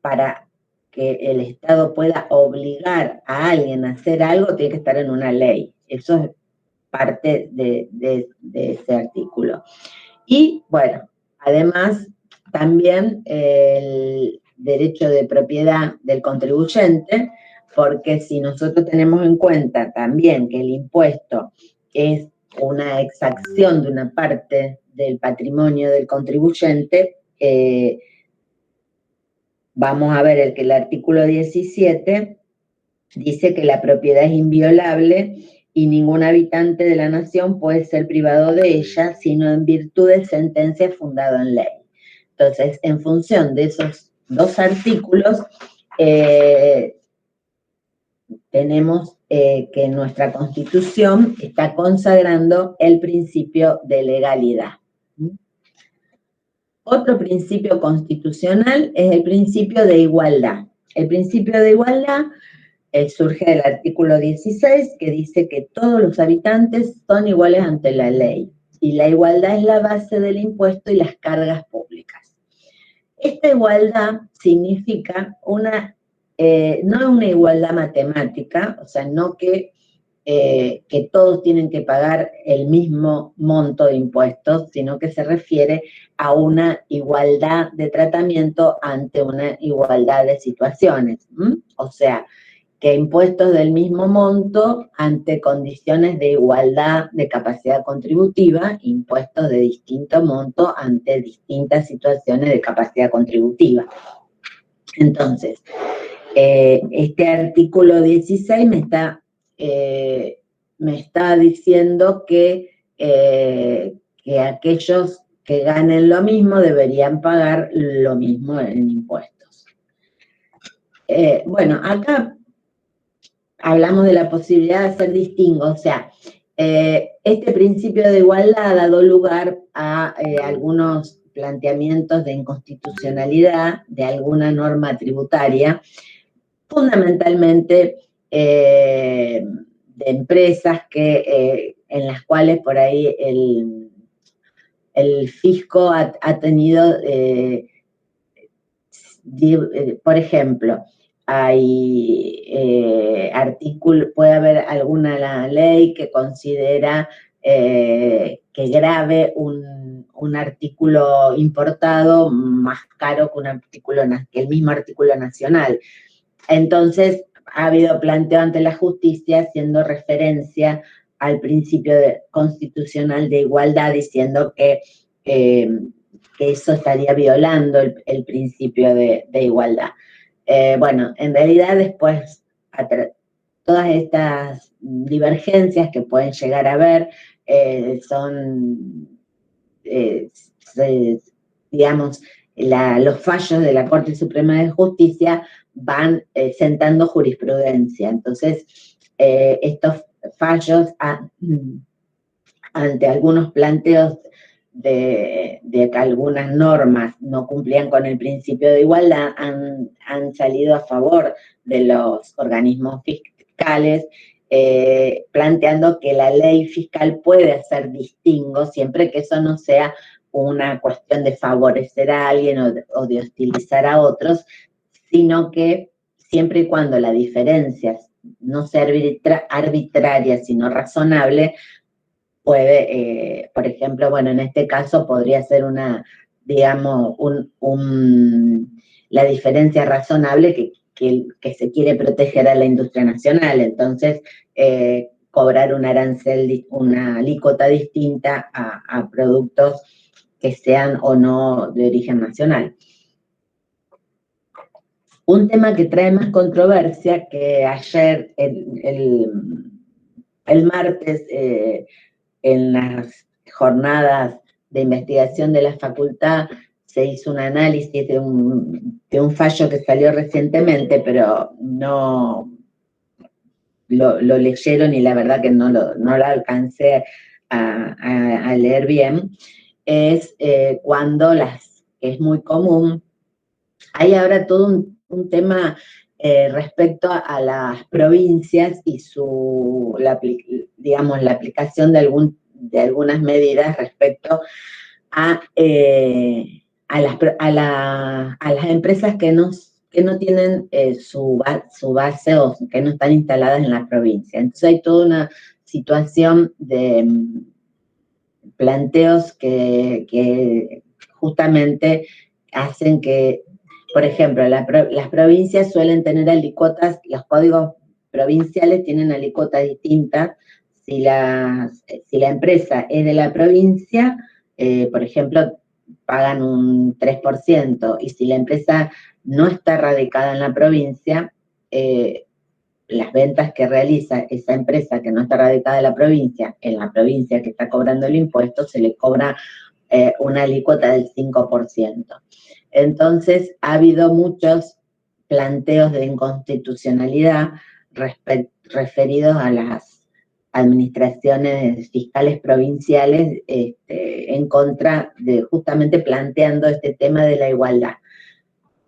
para que el Estado pueda obligar a alguien a hacer algo, tiene que estar en una ley. Eso es parte de ese artículo. Y, bueno, además, también el derecho de propiedad del contribuyente, porque si nosotros tenemos en cuenta también que el impuesto es una exacción de una parte del patrimonio del contribuyente, vamos a ver que el artículo 17 dice que la propiedad es inviolable y ningún habitante de la nación puede ser privado de ella, sino en virtud de sentencia fundada en ley. Entonces, en función de esos dos artículos, tenemos que nuestra Constitución está consagrando el principio de legalidad. Otro principio constitucional es el principio de igualdad. El principio de igualdad surge del artículo 16, que dice que todos los habitantes son iguales ante la ley, y la igualdad es la base del impuesto y las cargas públicas. Esta igualdad significa no es una igualdad matemática, o sea, no que todos tienen que pagar el mismo monto de impuestos, sino que se refiere a una igualdad de tratamiento ante una igualdad de situaciones. O sea, que impuestos del mismo monto ante condiciones de igualdad de capacidad contributiva, impuestos de distinto monto ante distintas situaciones de capacidad contributiva. Entonces, este artículo 16 me está diciendo que aquellos que ganen lo mismo deberían pagar lo mismo en impuestos. Bueno, acá hablamos de la posibilidad de hacer distingo, o sea, este principio de igualdad ha dado lugar a algunos planteamientos de inconstitucionalidad de alguna norma tributaria, fundamentalmente de empresas en las cuales por ahí el fisco ha tenido, por ejemplo, hay puede haber alguna ley que considera que grave un artículo importado más caro que el mismo artículo nacional. Entonces, ha habido planteo ante la justicia haciendo referencia al principio constitucional de igualdad, diciendo que eso estaría violando el principio de igualdad. Bueno, en realidad después, todas estas divergencias que pueden llegar a haber digamos, los fallos de la Corte Suprema de Justicia van sentando jurisprudencia. Entonces, estos fallos ante algunos planteos de que algunas normas no cumplían con el principio de igualdad, han salido a favor de los organismos fiscales, planteando que la ley fiscal puede hacer distingo siempre que eso no sea una cuestión de favorecer a alguien o de hostilizar a otros, sino que siempre y cuando la diferencia no sea arbitraria, sino razonable, puede, por ejemplo, bueno, en este caso podría ser digamos, la diferencia razonable que se quiere proteger a la industria nacional. Entonces, cobrar un arancel, una alícuota distinta a productos que sean o no de origen nacional. Un tema que trae más controversia, que ayer, el martes, en las jornadas de investigación de la facultad, se hizo un análisis de un fallo que salió recientemente, pero no lo leyeron y la verdad que no lo alcancé a leer bien. Es cuando es muy común, hay ahora todo un tema respecto a las provincias y digamos, la aplicación de algunas medidas respecto a las empresas que no tienen su base o que no están instaladas en la provincia. Entonces hay toda una situación de planteos que justamente hacen que, por ejemplo, las provincias suelen tener alícuotas, los códigos provinciales tienen alícuotas distintas. Si la empresa es de la provincia, por ejemplo, pagan un 3%, y si la empresa no está radicada en la provincia, las ventas que realiza esa empresa que no está radicada en la provincia que está cobrando el impuesto, se le cobra una alícuota del 5%. Entonces, ha habido muchos planteos de inconstitucionalidad referidos a las administraciones fiscales provinciales en contra de, justamente planteando este tema de la igualdad.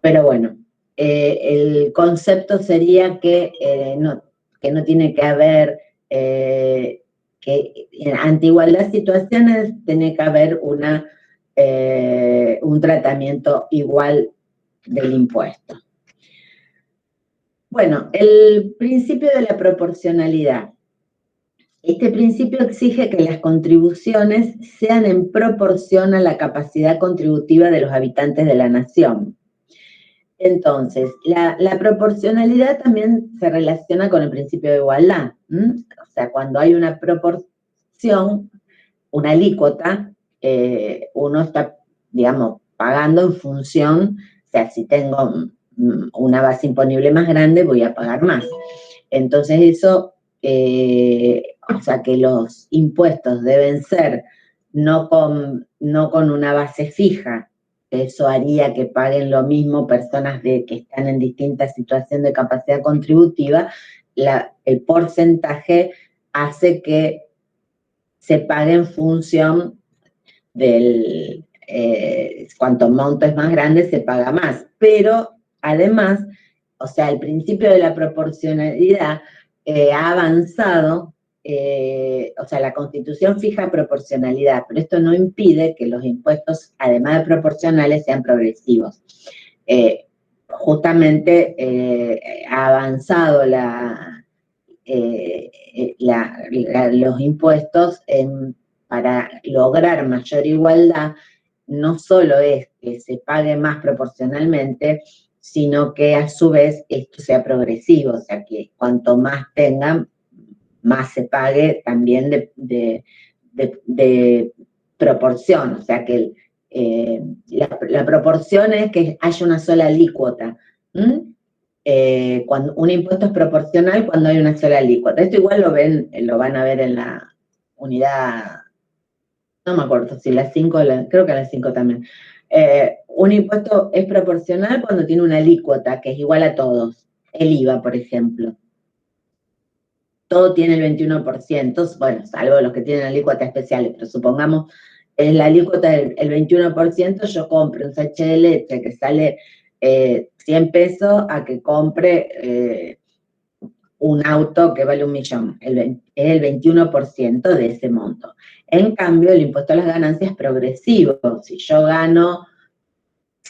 Pero bueno, el concepto sería que no tiene que haber, que ante igualdad de situaciones tiene que haber un tratamiento igual del impuesto. Bueno, el principio de la proporcionalidad. Este principio exige que las contribuciones sean en proporción a la capacidad contributiva de los habitantes de la nación. Entonces, la proporcionalidad también se relaciona con el principio de igualdad. O sea, cuando hay una proporción, una alícuota, uno está, digamos, pagando en función, o sea, si tengo una base imponible más grande, voy a pagar más. Entonces eso, o sea, que los impuestos deben ser no con una base fija. Eso haría que paguen lo mismo personas que están en distintas situaciones de capacidad contributiva. El porcentaje hace que se pague en función del, cuanto monto es más grande, se paga más. Pero además, o sea, el principio de la proporcionalidad ha avanzado. O sea, la Constitución fija proporcionalidad, pero esto no impide que los impuestos, además de proporcionales, sean progresivos. Justamente ha avanzado los impuestos para lograr mayor igualdad. No solo es que se pague más proporcionalmente, sino que a su vez esto sea progresivo, o sea que cuanto más tengan, más se pague también de proporción, o sea que la proporción es que haya una sola alícuota. Cuando un impuesto es proporcional cuando hay una sola alícuota. Esto igual lo van a ver en la unidad, no me acuerdo si la 5, creo que la 5 también. Un impuesto es proporcional cuando tiene una alícuota que es igual a todos. El IVA, por ejemplo. Todo tiene el 21%, bueno, salvo los que tienen alícuotas especiales, pero supongamos es la alícuota del 21%, yo compro un sachet de leche que sale 100 pesos a que compre un auto que vale 1.000.000. Es el 21% de ese monto. En cambio, el impuesto a las ganancias es progresivo. Si yo gano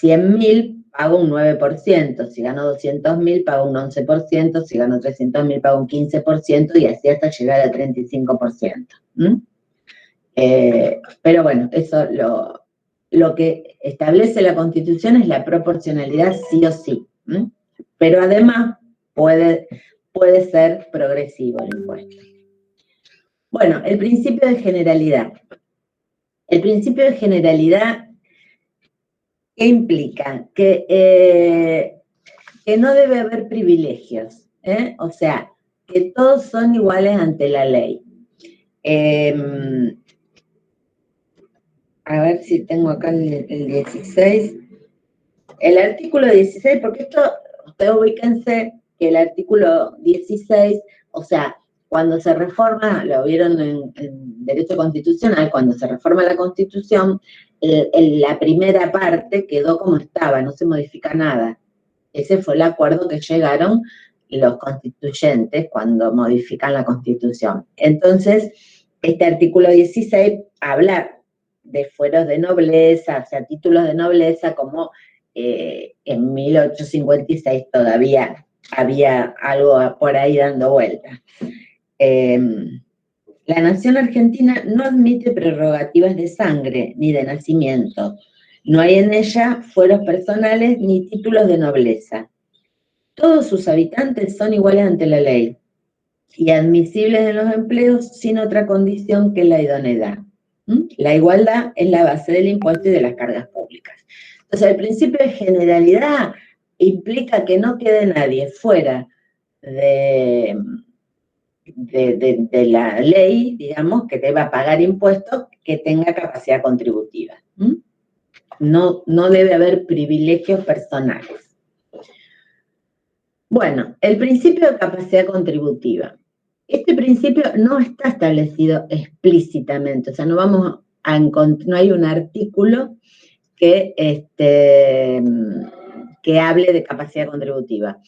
100.000, pago un 9%. Si gano 200.000, pago un 11%. Si gano 300.000, pago un 15%, y así hasta llegar al 35%. Pero bueno, eso lo que establece la Constitución es la proporcionalidad sí o sí. Pero además puede ser progresivo el impuesto. Bueno, el principio de generalidad. El principio de generalidad, ¿qué implica? Que no debe haber privilegios, o sea, que todos son iguales ante la ley. A ver si tengo acá el 16. El artículo 16, porque esto, ustedes ubíquense que el artículo 16, o sea, cuando se reforma, lo vieron en Derecho Constitucional, cuando se reforma la Constitución, la primera parte quedó como estaba, no se modifica nada. Ese fue el acuerdo que llegaron los constituyentes cuando modifican la Constitución. Entonces, este artículo 16 habla de fueros de nobleza, o sea, títulos de nobleza, como en 1856 todavía había algo por ahí dando vuelta. La nación argentina no admite prerrogativas de sangre ni de nacimiento. No hay en ella fueros personales ni títulos de nobleza. Todos sus habitantes son iguales ante la ley y admisibles en los empleos sin otra condición que la idoneidad. La igualdad es la base del impuesto y de las cargas públicas. Entonces, el principio de generalidad implica que no quede nadie fuera de la ley, digamos, que deba pagar impuestos, que tenga capacidad contributiva. No debe haber privilegios personales. Bueno, el principio de capacidad contributiva. Este principio no está establecido explícitamente, o sea, no vamos a encontrar, no hay un artículo que hable de capacidad contributiva.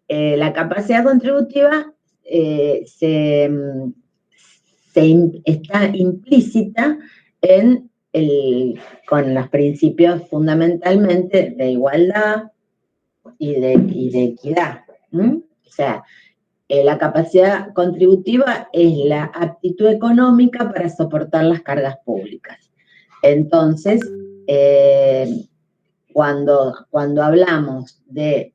La capacidad contributiva está implícita con los principios fundamentalmente de igualdad y de equidad. O sea, la capacidad contributiva es la aptitud económica para soportar las cargas públicas. Entonces, cuando hablamos de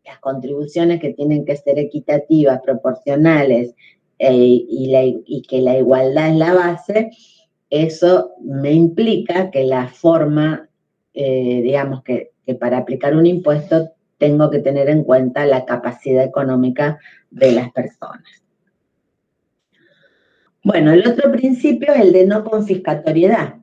las contribuciones que tienen que ser equitativas, proporcionales, y que la igualdad es la base, eso me implica que la forma, digamos, que para aplicar un impuesto tengo que tener en cuenta la capacidad económica de las personas. Bueno, el otro principio es el de no confiscatoriedad.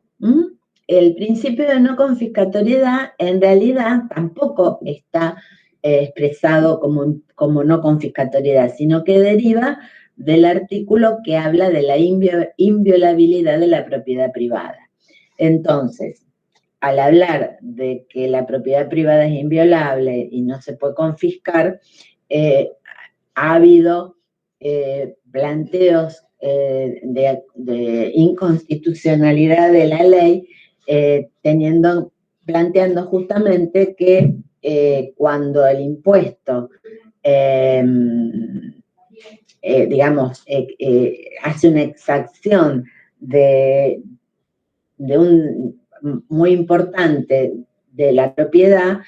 El principio de no confiscatoriedad en realidad tampoco está expresado como no confiscatoriedad, sino que deriva del artículo que habla de la inviolabilidad de la propiedad privada. Entonces, al hablar de que la propiedad privada es inviolable y no se puede confiscar, ha habido planteos de inconstitucionalidad de la ley, planteando justamente que cuando el impuesto, digamos, hace una exacción muy importante de la propiedad,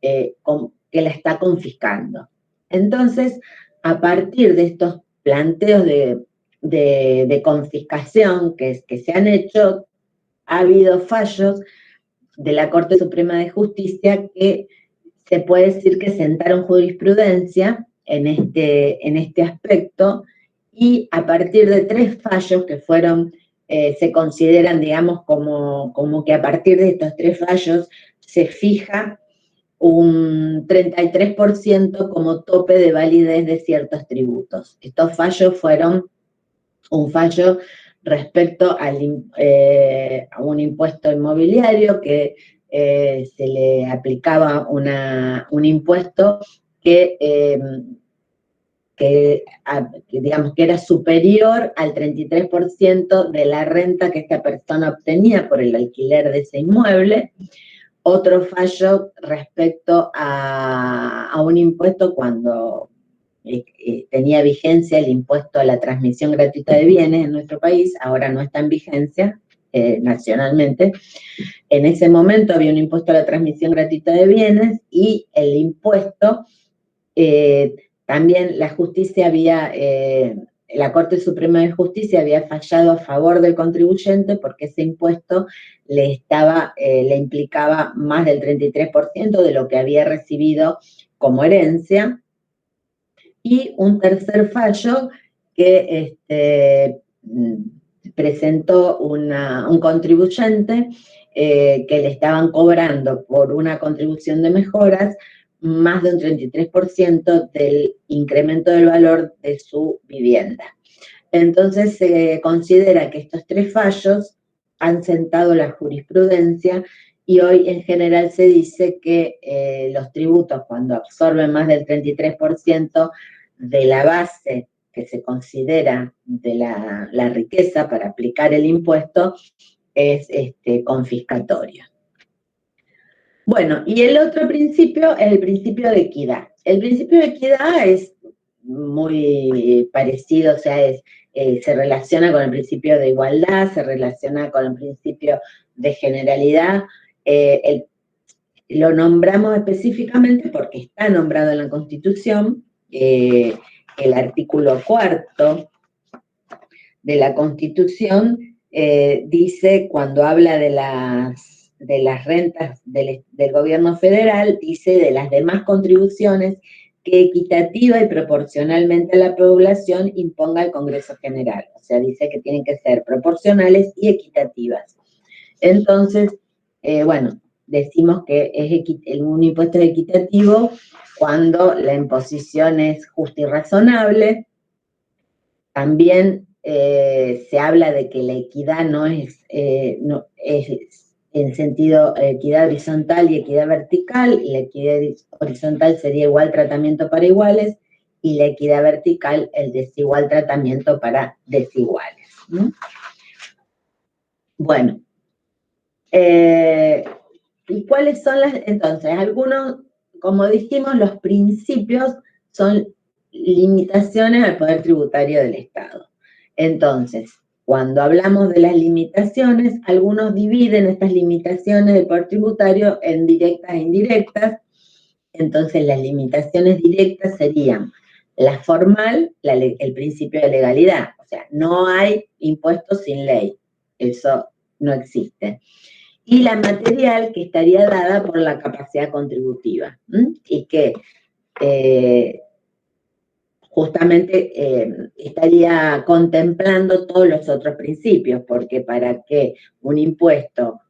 que la está confiscando. Entonces, a partir de estos planteos de confiscación que se han hecho, ha habido fallos de la Corte Suprema de Justicia que se puede decir que sentaron jurisprudencia en este aspecto, y a partir de 3 fallos que fueron, se consideran, digamos, como que a partir de estos 3 fallos se fija un 33% como tope de validez de ciertos tributos. Estos fallos fueron un fallo respecto a un impuesto inmobiliario que se le aplicaba un impuesto que digamos que era superior al 33% de la renta que esta persona obtenía por el alquiler de ese inmueble. Otro fallo respecto a un impuesto cuando tenía vigencia el impuesto a la transmisión gratuita de bienes en nuestro país, ahora no está en vigencia nacionalmente. En ese momento había un impuesto a la transmisión gratuita de bienes y el impuesto, también la justicia la Corte Suprema de Justicia había fallado a favor del contribuyente porque ese impuesto le implicaba más del 33% de lo que había recibido como herencia. Y un tercer fallo que presentó un contribuyente que le estaban cobrando por una contribución de mejoras más de un 33% del incremento del valor de su vivienda. Entonces se considera que estos tres fallos han sentado la jurisprudencia y hoy en general se dice que los tributos, cuando absorben más del 33% de la base que se considera de la riqueza para aplicar el impuesto, es confiscatorio. Bueno, y el otro principio es el principio de equidad. El principio de equidad es muy parecido, o sea, se relaciona con el principio de igualdad, se relaciona con el principio de generalidad. Lo nombramos específicamente porque está nombrado en la Constitución. El artículo 4 de la Constitución dice, cuando habla de las rentas del gobierno federal, dice de las demás contribuciones que equitativa y proporcionalmente a la población imponga el Congreso General. O sea, dice que tienen que ser proporcionales y equitativas. Entonces, bueno, decimos que un impuesto es equitativo cuando la imposición es justa y razonable. También se habla de que la equidad no es en sentido equidad horizontal y equidad vertical, y la equidad horizontal sería igual tratamiento para iguales, y la equidad vertical el desigual tratamiento para desiguales, ¿no? Bueno, ¿y cuáles son entonces, algunos, como dijimos, los principios son limitaciones al poder tributario del Estado. Entonces, cuando hablamos de las limitaciones, algunos dividen estas limitaciones del poder tributario en directas e indirectas. Entonces, las limitaciones directas serían la formal, el principio de legalidad. O sea, no hay impuestos sin ley. Eso no existe. Y la material, que estaría dada por la capacidad contributiva. Y que justamente estaría contemplando todos los otros principios, porque para que un impuesto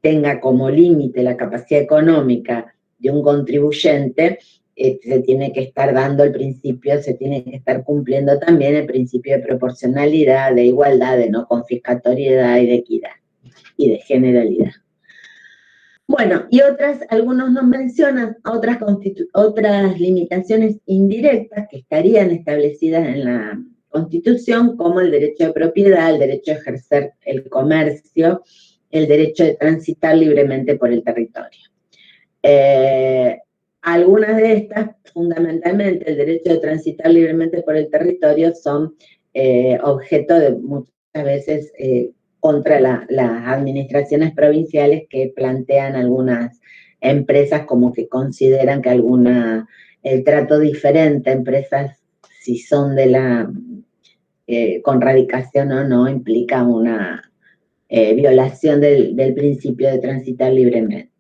tenga como límite la capacidad económica de un contribuyente, se tiene que estar dando el principio, se tiene que estar cumpliendo también el principio de proporcionalidad, de igualdad, de no confiscatoriedad y de equidad y de generalidad. Bueno, y algunos nos mencionan otras limitaciones indirectas que estarían establecidas en la Constitución, como el derecho de propiedad, el derecho a ejercer el comercio, el derecho de transitar libremente por el territorio. Algunas de estas, fundamentalmente el derecho de transitar libremente por el territorio, son objeto de muchas veces contra las administraciones provinciales, que plantean algunas empresas como que consideran que el trato diferente a empresas, si son con radicación o no, implica una violación del principio de transitar libremente.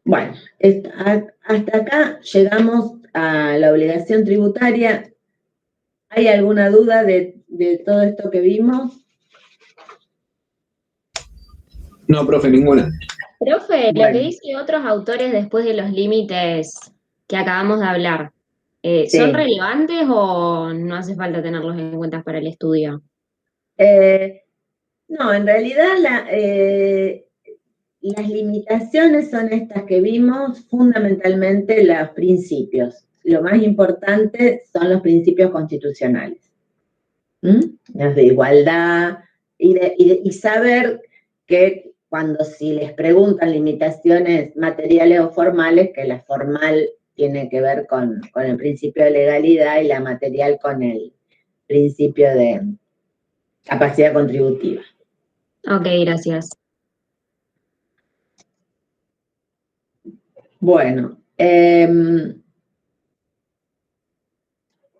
Bueno, hasta acá llegamos a la obligación tributaria. ¿Hay alguna duda de todo esto que vimos? No, profe, ninguna. Profe, lo Bueno. que dicen otros autores después de los límites que acabamos de hablar, Sí. ¿son relevantes o no hace falta tenerlos en cuenta para el estudio? No, en realidad las limitaciones son estas que vimos, fundamentalmente los principios. Lo más importante son los principios constitucionales. Los de igualdad y saber que si les preguntan limitaciones materiales o formales, que la formal tiene que ver con el principio de legalidad y la material con el principio de capacidad contributiva. Ok, gracias. Bueno,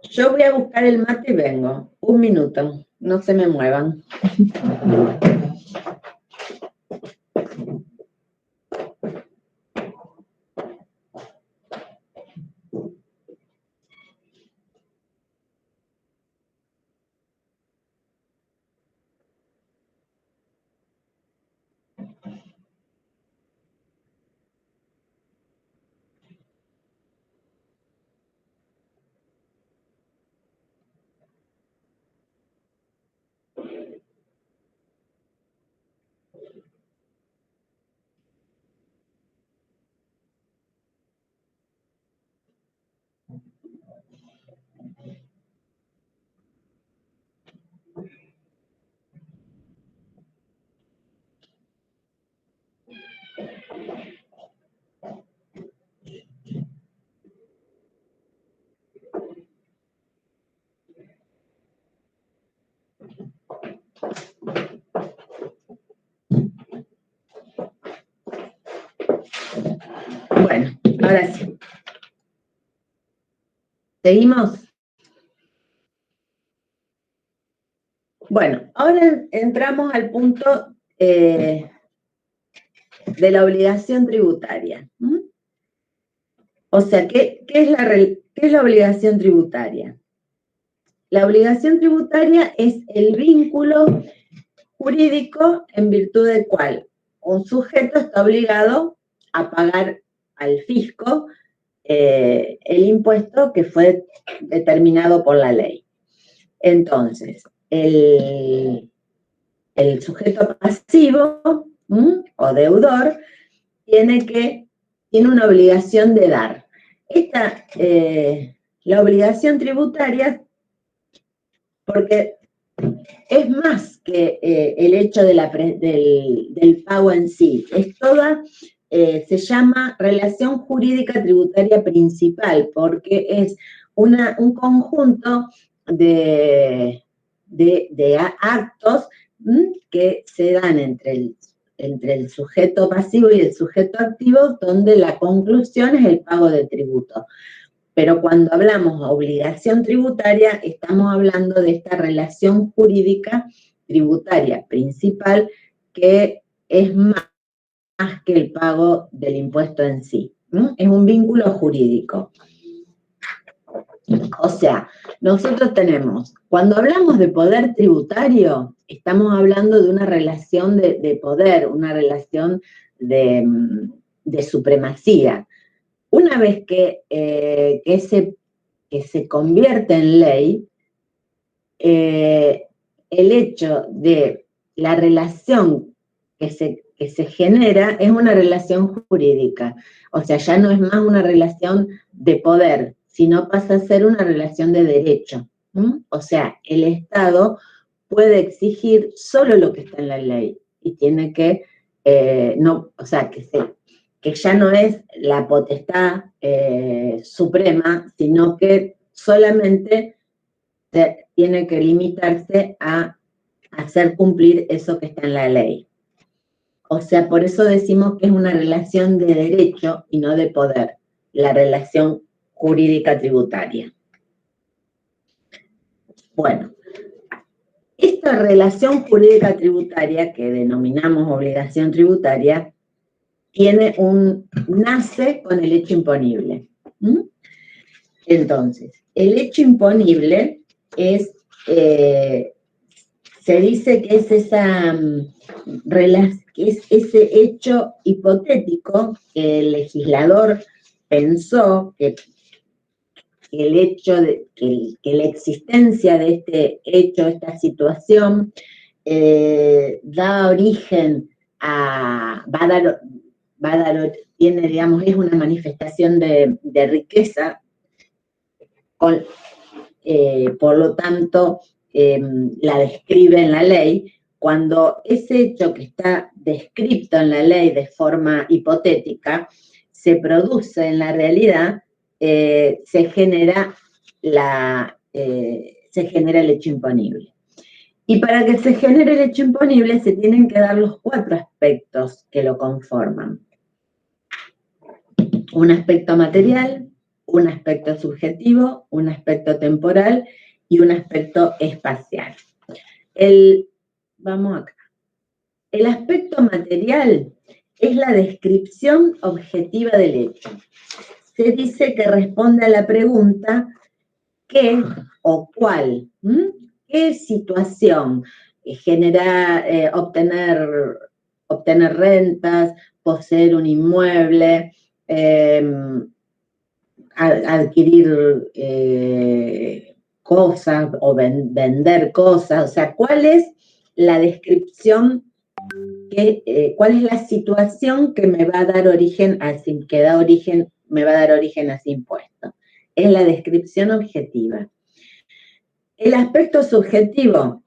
yo voy a buscar el mate y vengo. Un minuto, no se me muevan. Bueno, ahora sí. ¿Seguimos? Bueno, ahora entramos al punto de la obligación tributaria. O sea, ¿qué es la obligación tributaria? La obligación tributaria es el vínculo jurídico en virtud del cual un sujeto está obligado a pagar al fisco el impuesto que fue determinado por la ley. Entonces, el sujeto pasivo o deudor tiene una obligación de dar. La obligación tributaria, porque es más que el hecho del pago en sí, es toda, se llama relación jurídica tributaria principal, porque es un conjunto de actos que se dan entre el sujeto pasivo y el sujeto activo, donde la conclusión es el pago de tributo. Pero cuando hablamos de obligación tributaria, estamos hablando de esta relación jurídica tributaria principal, que es más que el pago del impuesto en sí. Es un vínculo jurídico. O sea, nosotros tenemos, cuando hablamos de poder tributario, estamos hablando de una relación de poder, una relación de supremacía. Una vez que se convierte en ley, el hecho de la relación que se genera es una relación jurídica. O sea, ya no es más una relación de poder, sino pasa a ser una relación de derecho. O sea, el Estado puede exigir solo lo que está en la ley y tiene que, que ya no es la potestad suprema, sino que solamente tiene que limitarse a hacer cumplir eso que está en la ley. O sea, por eso decimos que es una relación de derecho y no de poder, la relación jurídica tributaria. Bueno, esta relación jurídica tributaria, que denominamos obligación tributaria, nace con el hecho imponible. Entonces, el hecho imponible se dice que es que es ese hecho hipotético que el legislador pensó que el hecho de que la existencia de este hecho, esta situación, da origen tiene, digamos, es una manifestación de riqueza, por lo tanto, la describe en la ley. Cuando ese hecho que está descrito en la ley de forma hipotética se produce en la realidad, se genera el hecho imponible. Y para que se genere el hecho imponible se tienen que dar los 4 aspectos que lo conforman. Un aspecto material, un aspecto subjetivo, un aspecto temporal y un aspecto espacial. Vamos acá. El aspecto material es la descripción objetiva del hecho. Se dice que responde a la pregunta ¿qué o cuál? ¿Qué situación genera obtener rentas, poseer un inmueble, adquirir cosas o vender cosas? O sea, ¿cuál es la descripción, cuál es la situación que me va a dar origen a ese impuesto? Es la descripción objetiva. El aspecto subjetivo,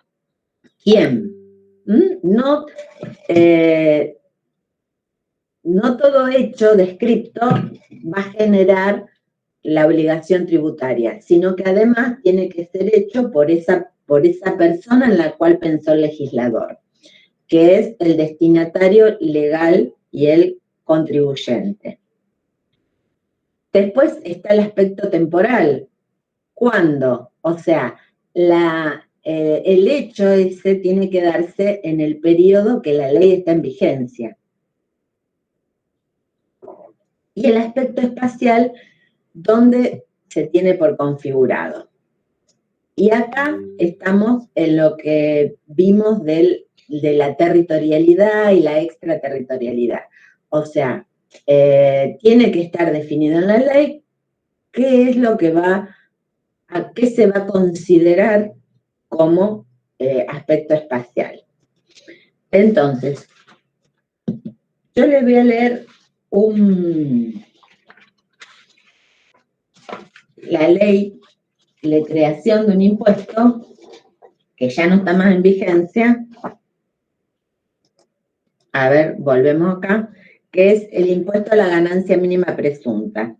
¿quién? No todo hecho descripto va a generar la obligación tributaria, sino que además tiene que ser hecho por esa persona en la cual pensó el legislador, que es el destinatario legal y el contribuyente. Después está el aspecto temporal. ¿Cuándo? O sea, el hecho ese tiene que darse en el periodo que la ley está en vigencia. Y el aspecto espacial, donde se tiene por configurado. Y acá estamos en lo que vimos de la territorialidad y la extraterritorialidad. O sea, tiene que estar definido en la ley qué es lo que a qué se va a considerar como aspecto espacial. Entonces, yo les voy a leer la ley de creación de un impuesto que ya no está más en vigencia. A ver, volvemos acá, que es el impuesto a la ganancia mínima presunta.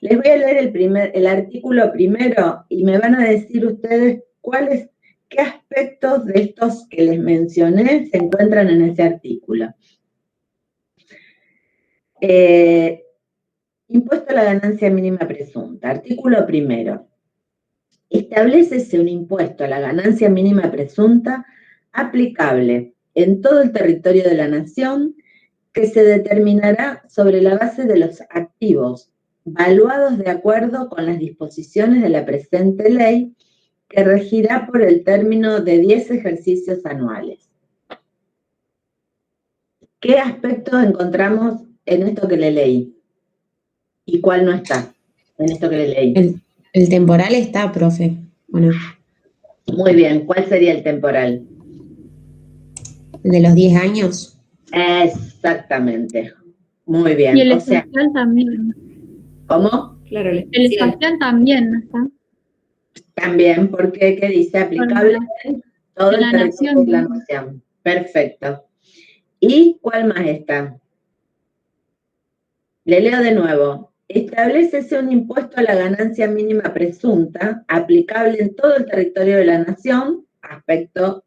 Les voy a leer el artículo primero y me van a decir ustedes qué aspectos de estos que les mencioné se encuentran en ese artículo. Impuesto a la ganancia mínima presunta. Artículo primero. Establécese un impuesto a la ganancia mínima presunta aplicable en todo el territorio de la nación que se determinará sobre la base de los activos valuados de acuerdo con las disposiciones de la presente ley, que regirá por el término de 10 ejercicios anuales. ¿Qué aspectos encontramos en esto que le leí? ¿Y cuál no está en esto que le leí? El temporal está, profe. Bueno. Muy bien, ¿cuál sería el temporal? ¿El de los 10 años? Exactamente. Muy bien. Y el espacial también. ¿Cómo? Claro, el espacial también, ¿no está? También, porque ¿qué dice? Aplicable en todo el territorio de la nación. Perfecto. ¿Y cuál más está? Le leo de nuevo. Establécese un impuesto a la ganancia mínima presunta aplicable en todo el territorio de la nación, aspecto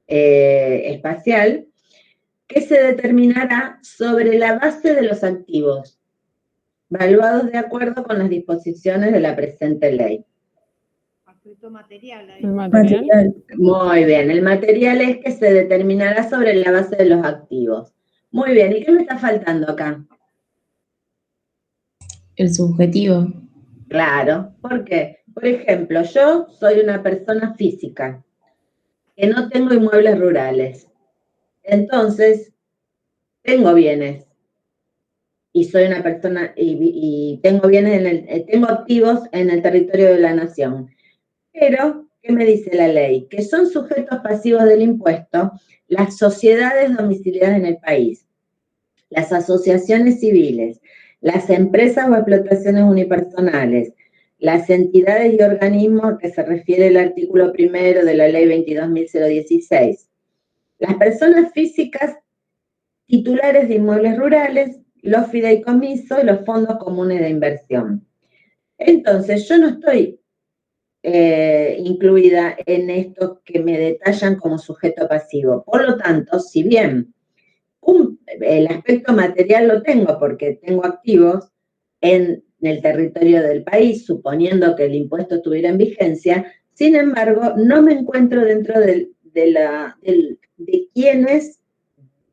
espacial, que se determinará sobre la base de los activos, valuados de acuerdo con las disposiciones de la presente ley. Aspecto material. ¿El material? Muy bien, el material es que se determinará sobre la base de los activos. Muy bien, ¿y qué me está faltando acá? El subjetivo. Claro, ¿por qué? Por ejemplo, yo soy una persona física. que no tengo inmuebles rurales. Entonces, tengo bienes. Y soy una persona, y tengo bienes, tengo activos en el territorio de la nación. Pero, ¿qué me dice la ley? Que son sujetos pasivos del impuesto las sociedades domiciliadas en el país, las asociaciones civiles, las empresas o explotaciones unipersonales, las entidades y organismos que se refiere el artículo 1 de la ley 22.016, las personas físicas titulares de inmuebles rurales, los fideicomisos y los fondos comunes de inversión. Entonces, yo no estoy incluida en esto que me detallan como sujeto pasivo. Por lo tanto, si bien el aspecto material lo tengo porque tengo activos en el territorio del país, suponiendo que el impuesto estuviera en vigencia, sin embargo, no me encuentro dentro de quienes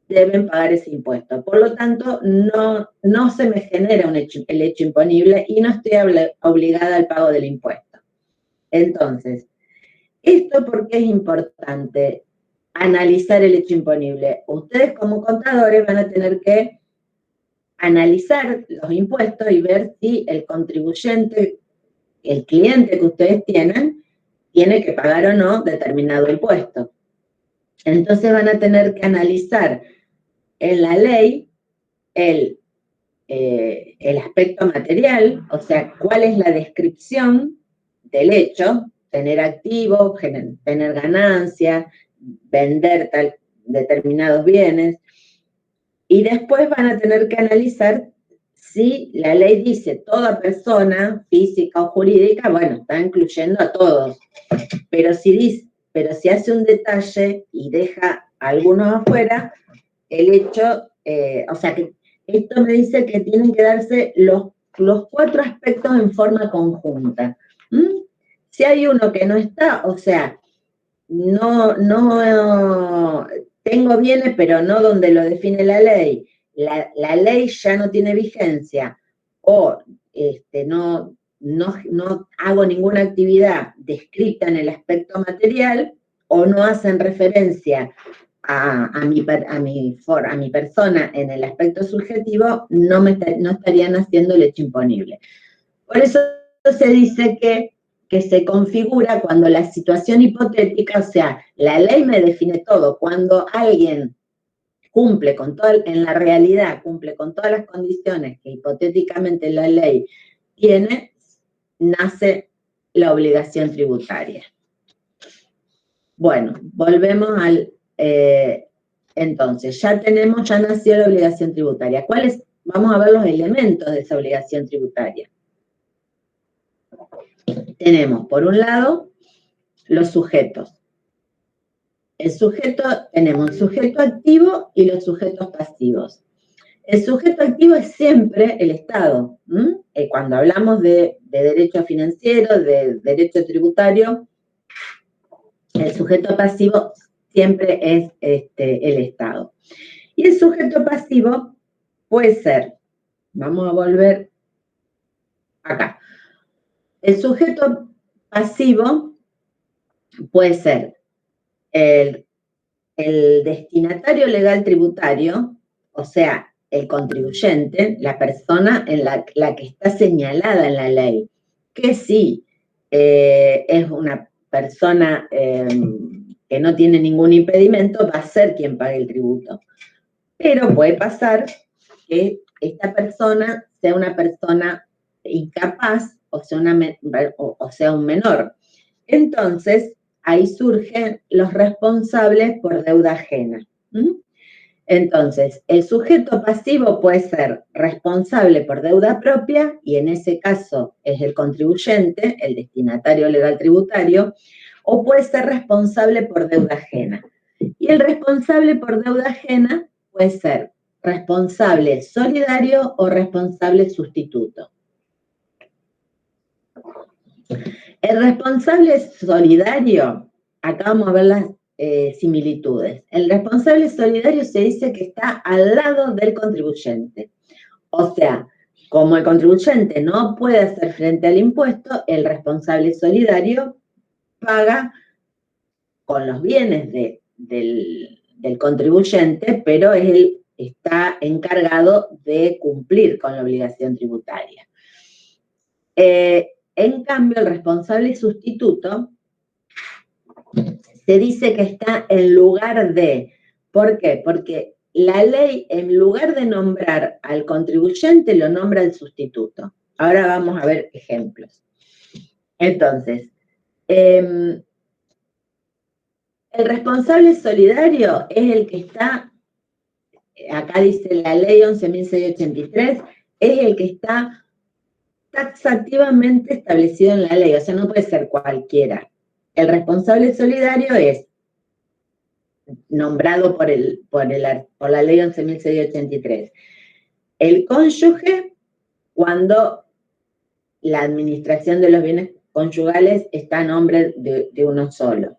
deben pagar ese impuesto. Por lo tanto, no se me genera el hecho imponible y no estoy obligada al pago del impuesto. Entonces, ¿esto por qué es importante? Analizar el hecho imponible. Ustedes como contadores van a tener que analizar los impuestos y ver si el contribuyente, el cliente que ustedes tienen, tiene que pagar o no determinado impuesto. Entonces van a tener que analizar en la ley el aspecto material, o sea, cuál es la descripción del hecho, tener activos, tener ganancias, vender determinados bienes, y después van a tener que analizar si la ley dice toda persona, física o jurídica, bueno, está incluyendo a todos, pero si hace un detalle y deja a algunos afuera, el hecho, o sea, que esto me dice que tienen que darse los 4 aspectos en forma conjunta. Si hay uno que no está, o sea, no tengo bienes, pero no donde lo define la ley, la ley ya no tiene vigencia, o no hago ninguna actividad descrita en el aspecto material, o no hacen referencia a mi persona en el aspecto subjetivo, no estarían haciendo el hecho imponible. Por eso se dice que se configura cuando la situación hipotética, o sea, la ley me define todo, cuando alguien cumple con todo, en la realidad cumple con todas las condiciones que hipotéticamente la ley tiene, nace la obligación tributaria. Bueno, volvemos al... entonces, ya nació la obligación tributaria. ¿Cuáles? Vamos a ver los elementos de esa obligación tributaria. Tenemos, por un lado, los sujetos. Tenemos el sujeto activo y los sujetos pasivos. El sujeto activo es siempre el Estado. Cuando hablamos de derecho financiero, de derecho tributario, el sujeto pasivo siempre es el Estado. Y el sujeto pasivo puede ser, vamos a volver acá, el sujeto pasivo puede ser el destinatario legal tributario, o sea, el contribuyente, la persona en la que está señalada en la ley, que sí es una persona que no tiene ningún impedimento, va a ser quien pague el tributo. Pero puede pasar que esta persona sea una persona incapaz o sea un menor. Entonces, ahí surgen los responsables por deuda ajena. Entonces, el sujeto pasivo puede ser responsable por deuda propia, y en ese caso es el contribuyente, el destinatario legal tributario, o puede ser responsable por deuda ajena. Y el responsable por deuda ajena puede ser responsable solidario o responsable sustituto. El responsable solidario, acá vamos a ver las similitudes. El responsable solidario se dice que está al lado del contribuyente. O sea, como el contribuyente no puede hacer frente al impuesto, el responsable solidario paga con los bienes del contribuyente, pero él está encargado de cumplir con la obligación tributaria. En cambio, el responsable sustituto se dice que está en lugar de. ¿Por qué? Porque la ley, en lugar de nombrar al contribuyente, lo nombra el sustituto. Ahora vamos a ver ejemplos. Entonces, el responsable solidario es el que está, acá dice la ley 11.683, es el que está taxativamente establecido en la ley, o sea, no puede ser cualquiera. El responsable solidario es nombrado por la ley 11.683. El cónyuge, cuando la administración de los bienes conyugales está a nombre de uno solo.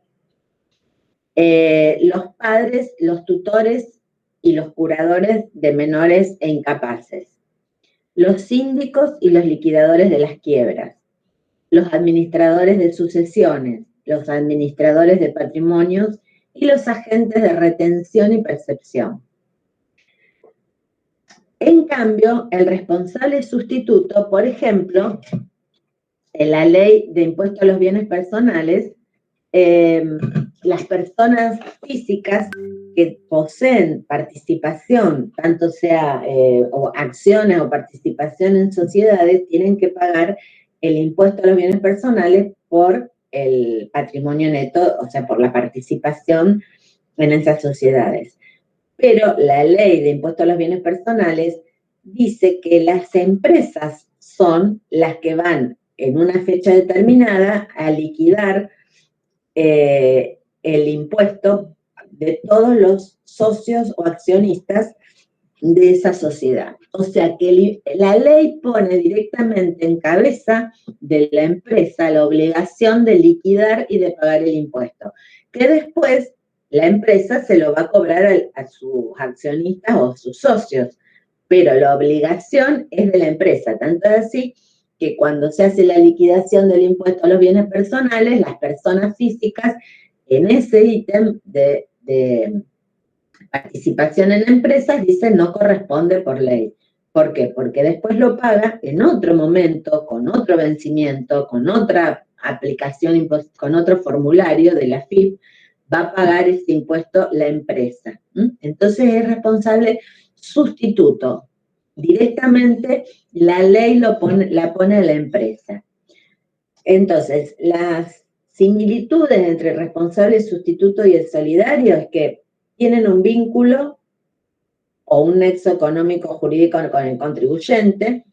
Los padres, los tutores y los curadores de menores e incapaces. Los síndicos y los liquidadores de las quiebras. Los administradores de sucesiones, los administradores de patrimonios y los agentes de retención y percepción. En cambio, el responsable sustituto, por ejemplo, en la ley de impuesto a los bienes personales, las personas físicas que poseen participación, tanto sea o acciones o participación en sociedades, tienen que pagar el impuesto a los bienes personales por el patrimonio neto, o sea, por la participación en esas sociedades. Pero la ley de impuesto a los bienes personales dice que las empresas son las que van en una fecha determinada a liquidar el impuesto de todos los socios o accionistas de esa sociedad. O sea que la ley pone directamente en cabeza de la empresa la obligación de liquidar y de pagar el impuesto, que después la empresa se lo va a cobrar a sus accionistas o a sus socios, pero la obligación es de la empresa, tanto es así que cuando se hace la liquidación del impuesto a los bienes personales, las personas físicas en ese ítem de participación en empresas dicen no corresponde por ley. ¿Por qué? Porque después lo paga en otro momento, con otro vencimiento, con otra aplicación, con otro formulario de la FIP, va a pagar ese impuesto la empresa. Entonces es responsable sustituto. Directamente la ley la pone a la empresa. Entonces, las similitudes entre el responsable sustituto y el solidario es que tienen un vínculo o un nexo económico jurídico con el contribuyente,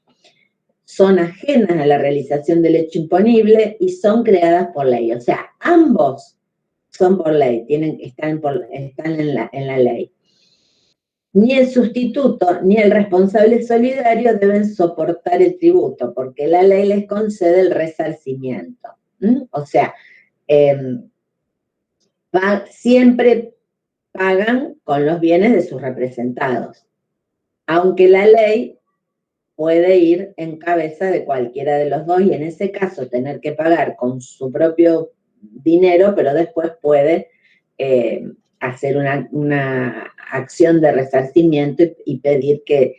son ajenas a la realización del hecho imponible y son creadas por ley. O sea, ambos son por ley, están en la ley. Ni el sustituto ni el responsable solidario deben soportar el tributo, porque la ley les concede el resarcimiento. O sea, siempre pagan con los bienes de sus representados, aunque la ley puede ir en cabeza de cualquiera de los dos y en ese caso tener que pagar con su propio dinero, pero después puede hacer una acción de resarcimiento y pedir que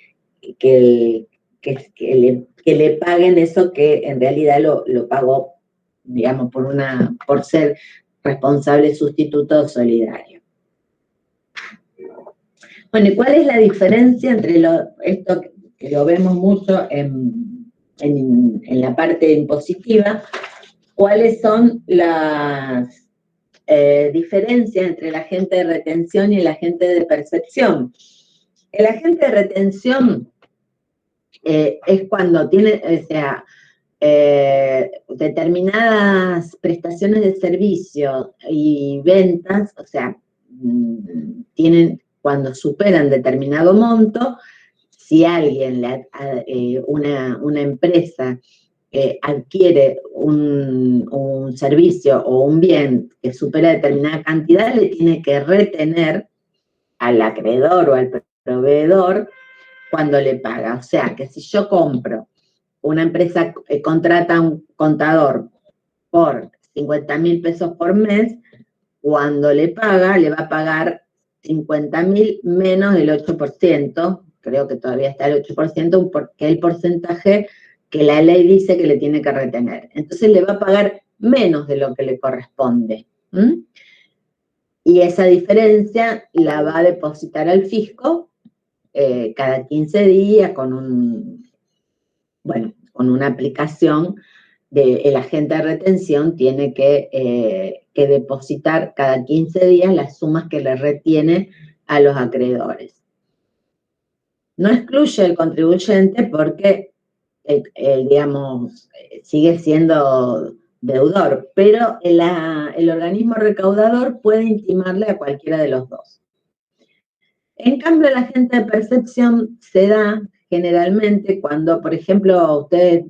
le paguen eso que en realidad lo pagó, digamos, por ser responsable sustituto solidario. Bueno, ¿y cuál es la diferencia entre esto que lo vemos mucho en la parte impositiva? ¿Cuáles son las diferencias entre el agente de retención y el agente de percepción? El agente de retención es cuando tiene, o sea, determinadas prestaciones de servicio y ventas, o sea, cuando superan determinado monto, si alguien, una empresa adquiere un servicio o un bien que supera determinada cantidad, le tiene que retener al acreedor o al proveedor cuando le paga. O sea, que si yo compro, una empresa contrata a un contador por 50.000 pesos por mes, cuando le paga, le va a pagar 50.000 menos del 8%, creo que todavía está el 8%, porque es el porcentaje que la ley dice que le tiene que retener. Entonces le va a pagar menos de lo que le corresponde. Y esa diferencia la va a depositar al fisco cada 15 días con una aplicación del agente de retención. Tiene que depositar cada 15 días las sumas que le retiene a los acreedores. No excluye el contribuyente porque, digamos, sigue siendo deudor, pero el organismo recaudador puede intimarle a cualquiera de los dos. En cambio, el agente de percepción se da generalmente cuando, por ejemplo, ustedes,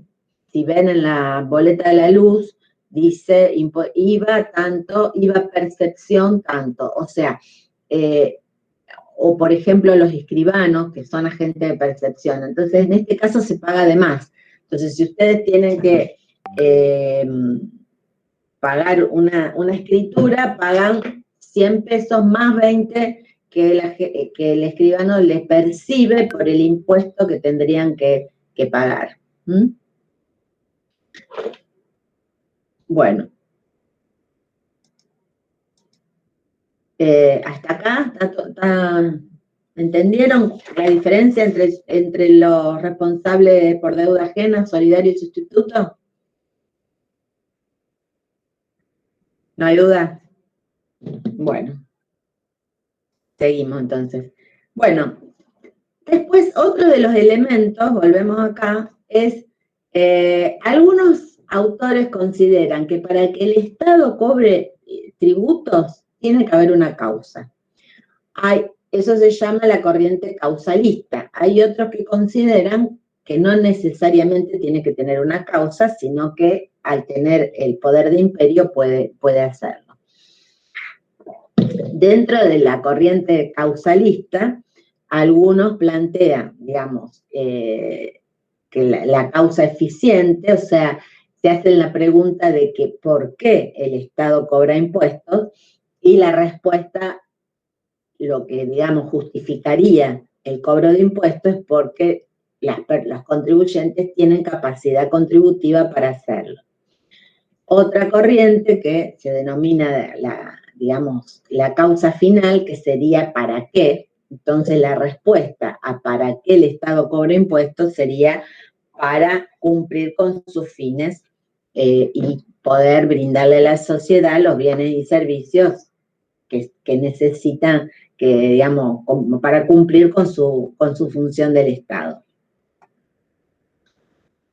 si ven en la boleta de la luz, dice IVA tanto, IVA percepción tanto, o sea, o por ejemplo los escribanos, que son agentes de percepción. Entonces, en este caso se paga de más. Entonces, si ustedes tienen que pagar una escritura, pagan 100 pesos más 20 que el escribano le percibe por el impuesto que tendrían que pagar. Bueno. Hasta acá, ¿entendieron la diferencia entre los responsables por deuda ajena, solidario y sustituto? ¿No hay duda? Bueno, seguimos entonces. Bueno, después otro de los elementos, volvemos acá, es algunos autores consideran que para que el Estado cobre tributos tiene que haber una causa. Eso se llama la corriente causalista. Hay otros que consideran que no necesariamente tiene que tener una causa, sino que al tener el poder de imperio puede hacerlo. Dentro de la corriente causalista, algunos plantean, digamos, que la causa eficiente, o sea, se hacen la pregunta de que ¿por qué el Estado cobra impuestos? Y la respuesta, lo que, digamos, justificaría el cobro de impuestos es porque los contribuyentes tienen capacidad contributiva para hacerlo. Otra corriente que se denomina la causa final, que sería ¿para qué? Entonces la respuesta a ¿para qué el Estado cobra impuestos? Sería para cumplir con sus fines y poder brindarle a la sociedad los bienes y servicios que necesitan, digamos, para cumplir con su función del Estado.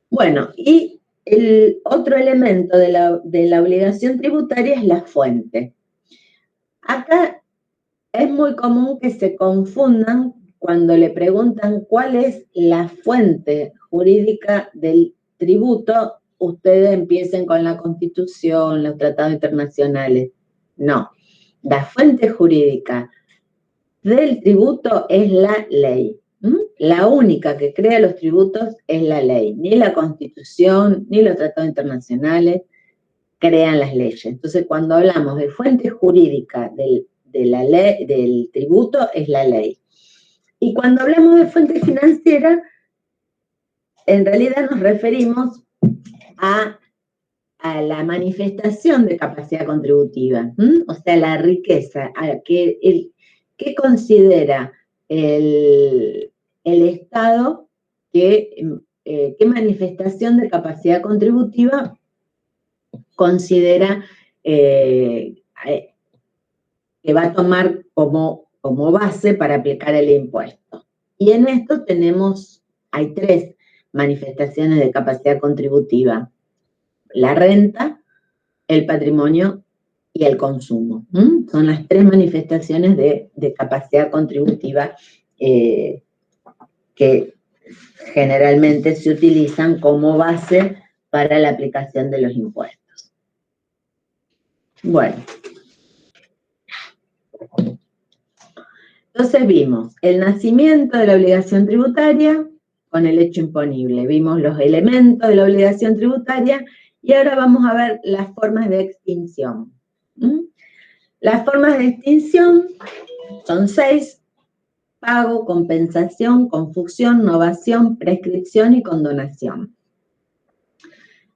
Bueno, y el otro elemento de la obligación tributaria es la fuente. Acá es muy común que se confundan cuando le preguntan cuál es la fuente jurídica del tributo. Ustedes empiecen con la Constitución, los tratados internacionales. No. La fuente jurídica del tributo es la ley. La única que crea los tributos es la ley. Ni la Constitución, ni los tratados internacionales crean las leyes. Entonces, cuando hablamos de fuente jurídica del tributo, es la ley. Y cuando hablamos de fuente financiera, en realidad nos referimos a la manifestación de capacidad contributiva, o sea, la riqueza, ¿qué considera el Estado, qué manifestación de capacidad contributiva considera que va a tomar como base para aplicar el impuesto? Y en esto hay 3 manifestaciones de capacidad contributiva: la renta, el patrimonio y el consumo. Son las 3 manifestaciones de capacidad contributiva que generalmente se utilizan como base para la aplicación de los impuestos. Bueno. Entonces vimos el nacimiento de la obligación tributaria con el hecho imponible. Vimos los elementos de la obligación tributaria y ahora vamos a ver las formas de extinción. Las formas de extinción son 6: pago, compensación, confusión, novación, prescripción y condonación.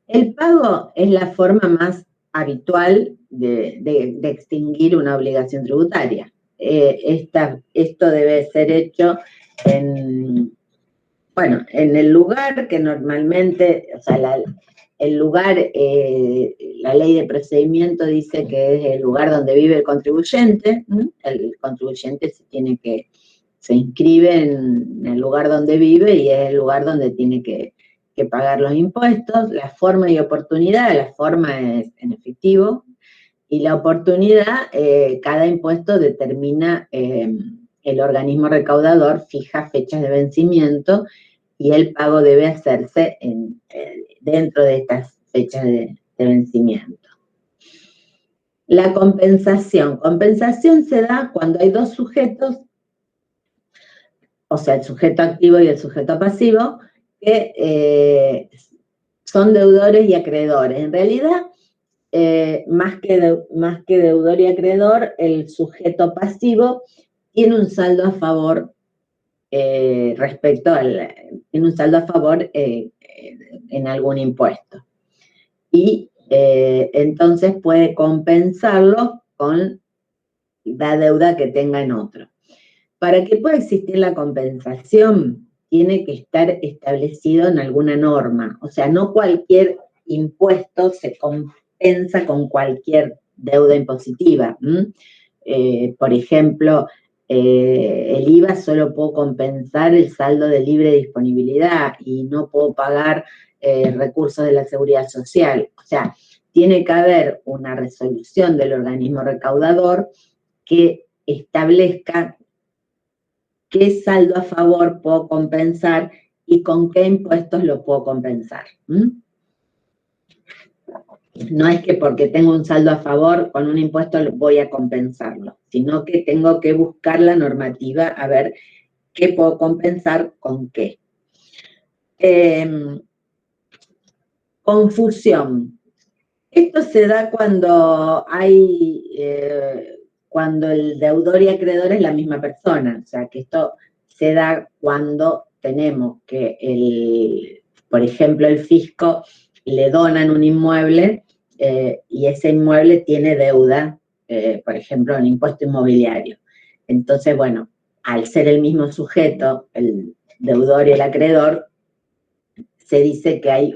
El pago es la forma más habitual de extinguir una obligación tributaria. Esto debe ser hecho en el lugar que normalmente, o sea, el lugar, la ley de procedimiento dice que es el lugar donde vive el contribuyente. El contribuyente se inscribe en el lugar donde vive y es el lugar donde tiene que pagar los impuestos. La forma y oportunidad: la forma es en efectivo y la oportunidad, cada impuesto determina, el organismo recaudador fija fechas de vencimiento y el pago debe hacerse dentro de estas fechas de vencimiento. La compensación. Compensación se da cuando hay dos sujetos, o sea, el sujeto activo y el sujeto pasivo, que son deudores y acreedores. En realidad, más que deudor y acreedor, el sujeto pasivo tiene un saldo a favor en algún impuesto. Y entonces puede compensarlo con la deuda que tenga en otro. Para que pueda existir la compensación, tiene que estar establecido en alguna norma. O sea, no cualquier impuesto se compensa con cualquier deuda impositiva. Por ejemplo, el IVA solo puedo compensar el saldo de libre disponibilidad y no puedo pagar recursos de la seguridad social. O sea, tiene que haber una resolución del organismo recaudador que establezca qué saldo a favor puedo compensar y con qué impuestos lo puedo compensar. No es que porque tengo un saldo a favor, con un impuesto voy a compensarlo, sino que tengo que buscar la normativa a ver qué puedo compensar con qué. Confusión. Esto se da cuando cuando el deudor y acreedor es la misma persona. O sea, que esto se da cuando tenemos que, por ejemplo, el fisco le donan un inmueble y ese inmueble tiene deuda, por ejemplo, un impuesto inmobiliario. Entonces, bueno, al ser el mismo sujeto, el deudor y el acreedor, se dice que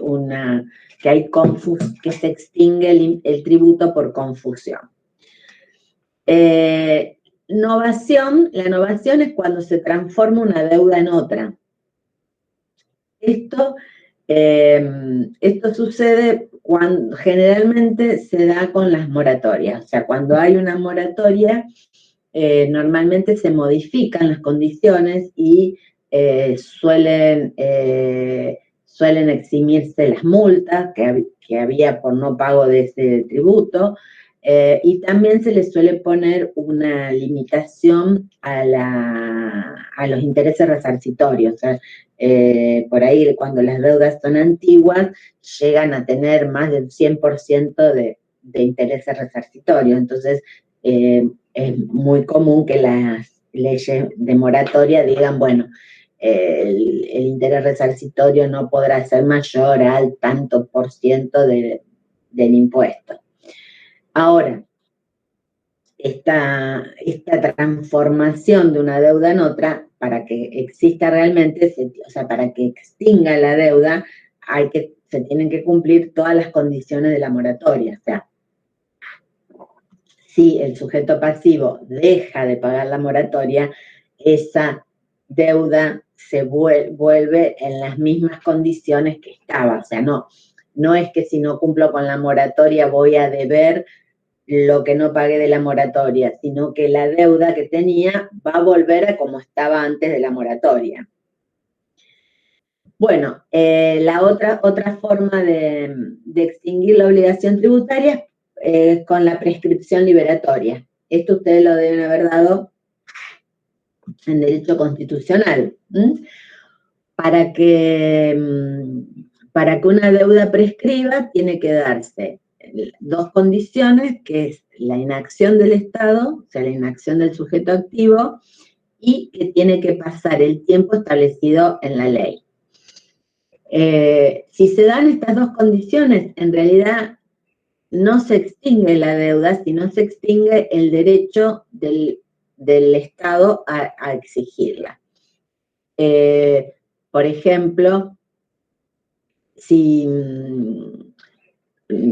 que se extingue el tributo por confusión. Novación. La novación es cuando se transforma una deuda en otra. Esto sucede cuando generalmente se da con las moratorias. O sea, cuando hay una moratoria, normalmente se modifican las condiciones y suelen eximirse las multas que había por no pago de ese tributo, y también se le suele poner una limitación a los intereses resarcitorios. O sea, por ahí, cuando las deudas son antiguas, llegan a tener más del 100% de intereses resarcitorios. Entonces, es muy común que las leyes de moratoria digan, bueno, el interés resarcitorio no podrá ser mayor al tanto por ciento del impuesto. Ahora, esta transformación de una deuda en otra, para que exista realmente, o sea, para que extinga la deuda, se tienen que cumplir todas las condiciones de la moratoria. O sea, si el sujeto pasivo deja de pagar la moratoria, esa deuda se vuelve en las mismas condiciones que estaba. O sea, no es que si no cumplo con la moratoria voy a deber lo que no pagué de la moratoria, sino que la deuda que tenía va a volver a como estaba antes de la moratoria. Bueno, la otra forma de extinguir la obligación tributaria es con la prescripción liberatoria. Esto ustedes lo deben haber dado en derecho constitucional. Para que una deuda prescriba, tiene que darse dos condiciones, que es la inacción del Estado, o sea, la inacción del sujeto activo, y que tiene que pasar el tiempo establecido en la ley. Si se dan estas dos condiciones, en realidad no se extingue la deuda, sino se extingue el derecho del Estado a exigirla. Por ejemplo, si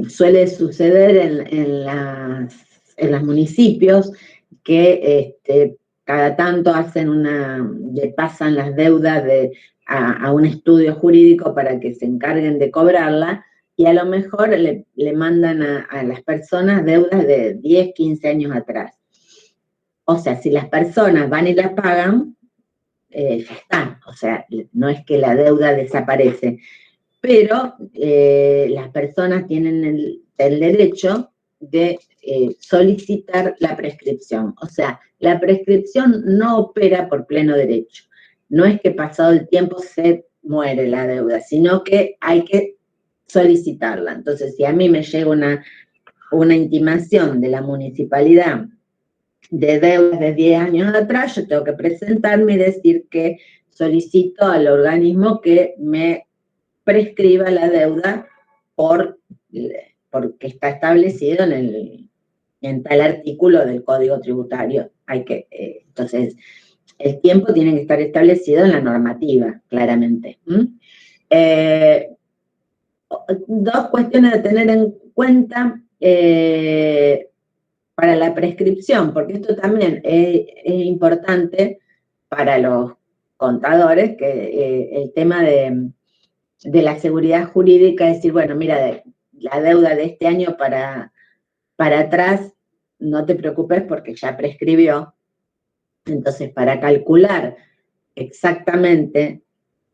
suele suceder en los municipios que cada tanto le pasan las deudas a un estudio jurídico para que se encarguen de cobrarla, y a lo mejor le mandan a las personas deudas de 10, 15 años atrás. O sea, si las personas van y la pagan, ya está. O sea, no es que la deuda desaparece, pero las personas tienen el derecho de solicitar la prescripción. O sea, la prescripción no opera por pleno derecho. No es que pasado el tiempo se muere la deuda, sino que hay que solicitarla. Entonces, si a mí me llega una intimación de la municipalidad de deudas de 10 años atrás, yo tengo que presentarme y decir que solicito al organismo que me prescriba la deuda porque está establecido en tal artículo del Código Tributario. Entonces, el tiempo tiene que estar establecido en la normativa, claramente. Dos cuestiones a tener en cuenta para la prescripción, porque esto también es importante para los contadores, que el tema de la seguridad jurídica, es decir, bueno, mira, la deuda de este año para atrás, no te preocupes porque ya prescribió. Entonces, para calcular exactamente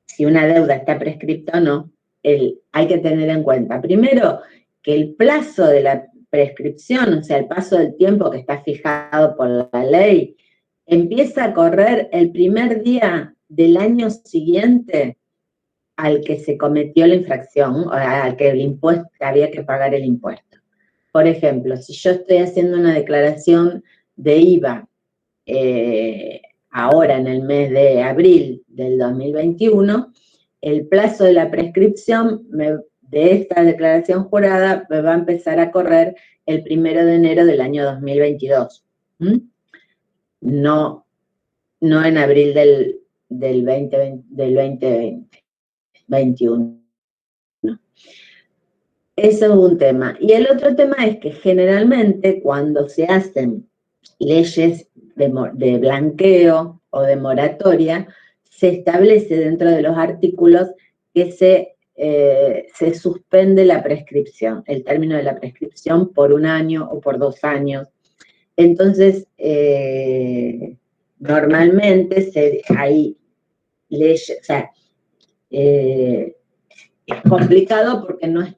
si una deuda está prescripta o no, hay que tener en cuenta, primero, que el plazo de la prescripción, o sea, el paso del tiempo que está fijado por la ley, empieza a correr el primer día del año siguiente al que se cometió la infracción, o al que había que pagar el impuesto. Por ejemplo, si yo estoy haciendo una declaración de IVA ahora en el mes de abril del 2021, el plazo de la prescripción de esta declaración jurada me va a empezar a correr el 1 de enero del año 2022. No en abril del 2021. Eso es un tema. Y el otro tema es que generalmente cuando se hacen leyes de blanqueo o de moratoria, se establece dentro de los artículos que se suspende la prescripción, el término de la prescripción por 1 año o por 2 años. Entonces, normalmente hay leyes, o sea, es complicado porque no es,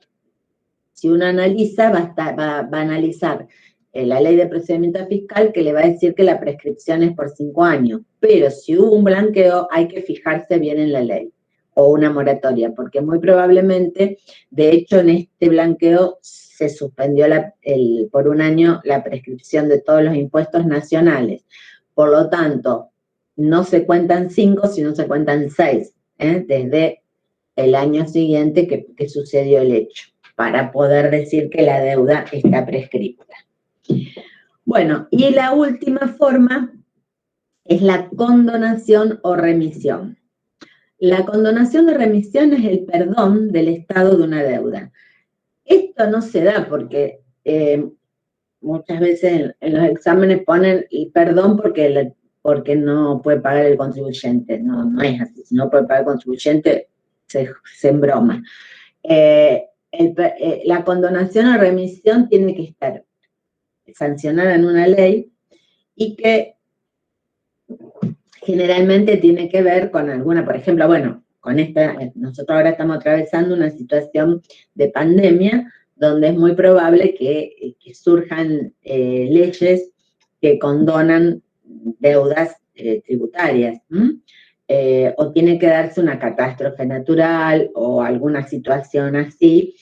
si uno analiza, va a analizar la ley de procedimiento fiscal, que le va a decir que la prescripción es por 5 años, pero si hubo un blanqueo hay que fijarse bien en la ley, o una moratoria, porque muy probablemente, de hecho en este blanqueo se suspendió por 1 año la prescripción de todos los impuestos nacionales, por lo tanto, no se cuentan 5, sino se cuentan 6, desde el año siguiente que sucedió el hecho, para poder decir que la deuda está prescripta. Bueno, y la última forma es la condonación o remisión. La condonación o remisión es el perdón del Estado de una deuda. Esto no se da porque muchas veces en los exámenes ponen el perdón porque no puede pagar el contribuyente. No es así. Si no puede pagar el contribuyente, se embroma. La condonación o remisión tiene que estar sancionada en una ley y que generalmente tiene que ver con alguna, por ejemplo, bueno, nosotros ahora estamos atravesando una situación de pandemia donde es muy probable que surjan leyes que condonan deudas tributarias. O tiene que darse una catástrofe natural o alguna situación así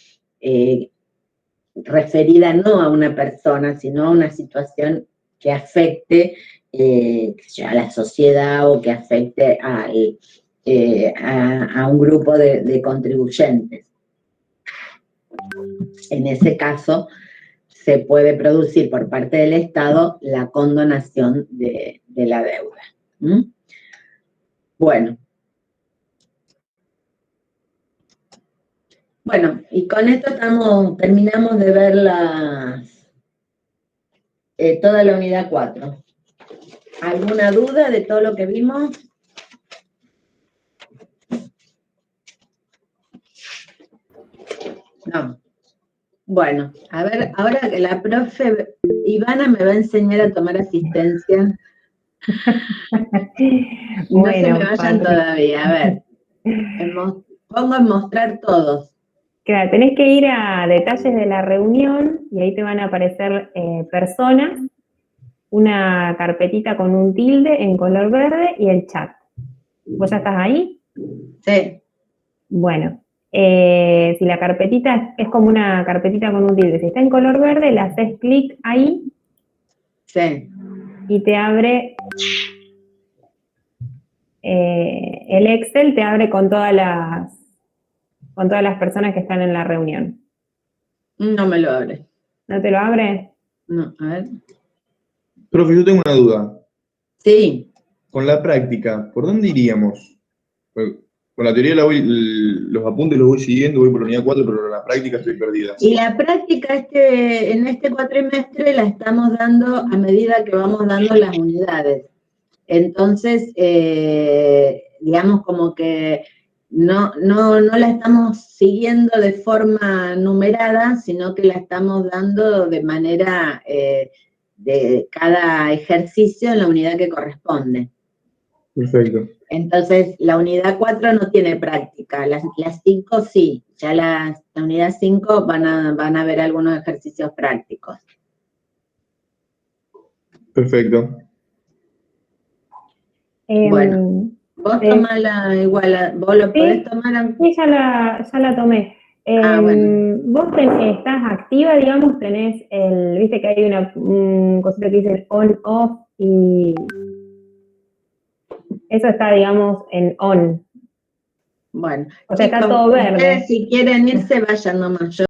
referida no a una persona, sino a una situación que afecte a la sociedad o que afecte a un grupo de contribuyentes. En ese caso, se puede producir por parte del Estado la condonación de la deuda. Bueno, y con esto terminamos de ver toda la unidad 4. ¿Alguna duda de todo lo que vimos? No. Bueno, a ver, ahora que la profe Ivana me va a enseñar a tomar asistencia. No se me vayan todavía, a ver. Pongo en mostrar todos. Claro, tenés que ir a detalles de la reunión y ahí te van a aparecer personas, una carpetita con un tilde en color verde y el chat. ¿Vos ya estás ahí? Sí. Bueno, si la carpetita es como una carpetita con un tilde, si está en color verde, le haces clic ahí. Sí. Y te abre el Excel, te abre con todas las personas que están en la reunión. No me lo abre. ¿No te lo abre? No, a ver. Profe, yo tengo una duda. Sí. Con la práctica, ¿por dónde iríamos? Pues, con la teoría los apuntes los voy siguiendo, voy por la unidad 4, pero en la práctica estoy perdida. Y la práctica en este cuatrimestre la estamos dando a medida que vamos dando las unidades. Entonces, digamos como que no la estamos siguiendo de forma numerada, sino que la estamos dando de manera de cada ejercicio en la unidad que corresponde. Perfecto. Entonces, la unidad 4 no tiene práctica, las 5 sí, ya la unidad 5 van a ver algunos ejercicios prácticos. Perfecto. Bueno, vos tomala igual, vos lo podés tomar. Sí, ya la tomé. Bueno. Vos estás activa, digamos, tenés viste que hay un cosito que dice on-off y eso está, digamos, en on. Bueno, o sea, chicos, está todo verde. Ustedes si quieren irse, vayan nomás. Yo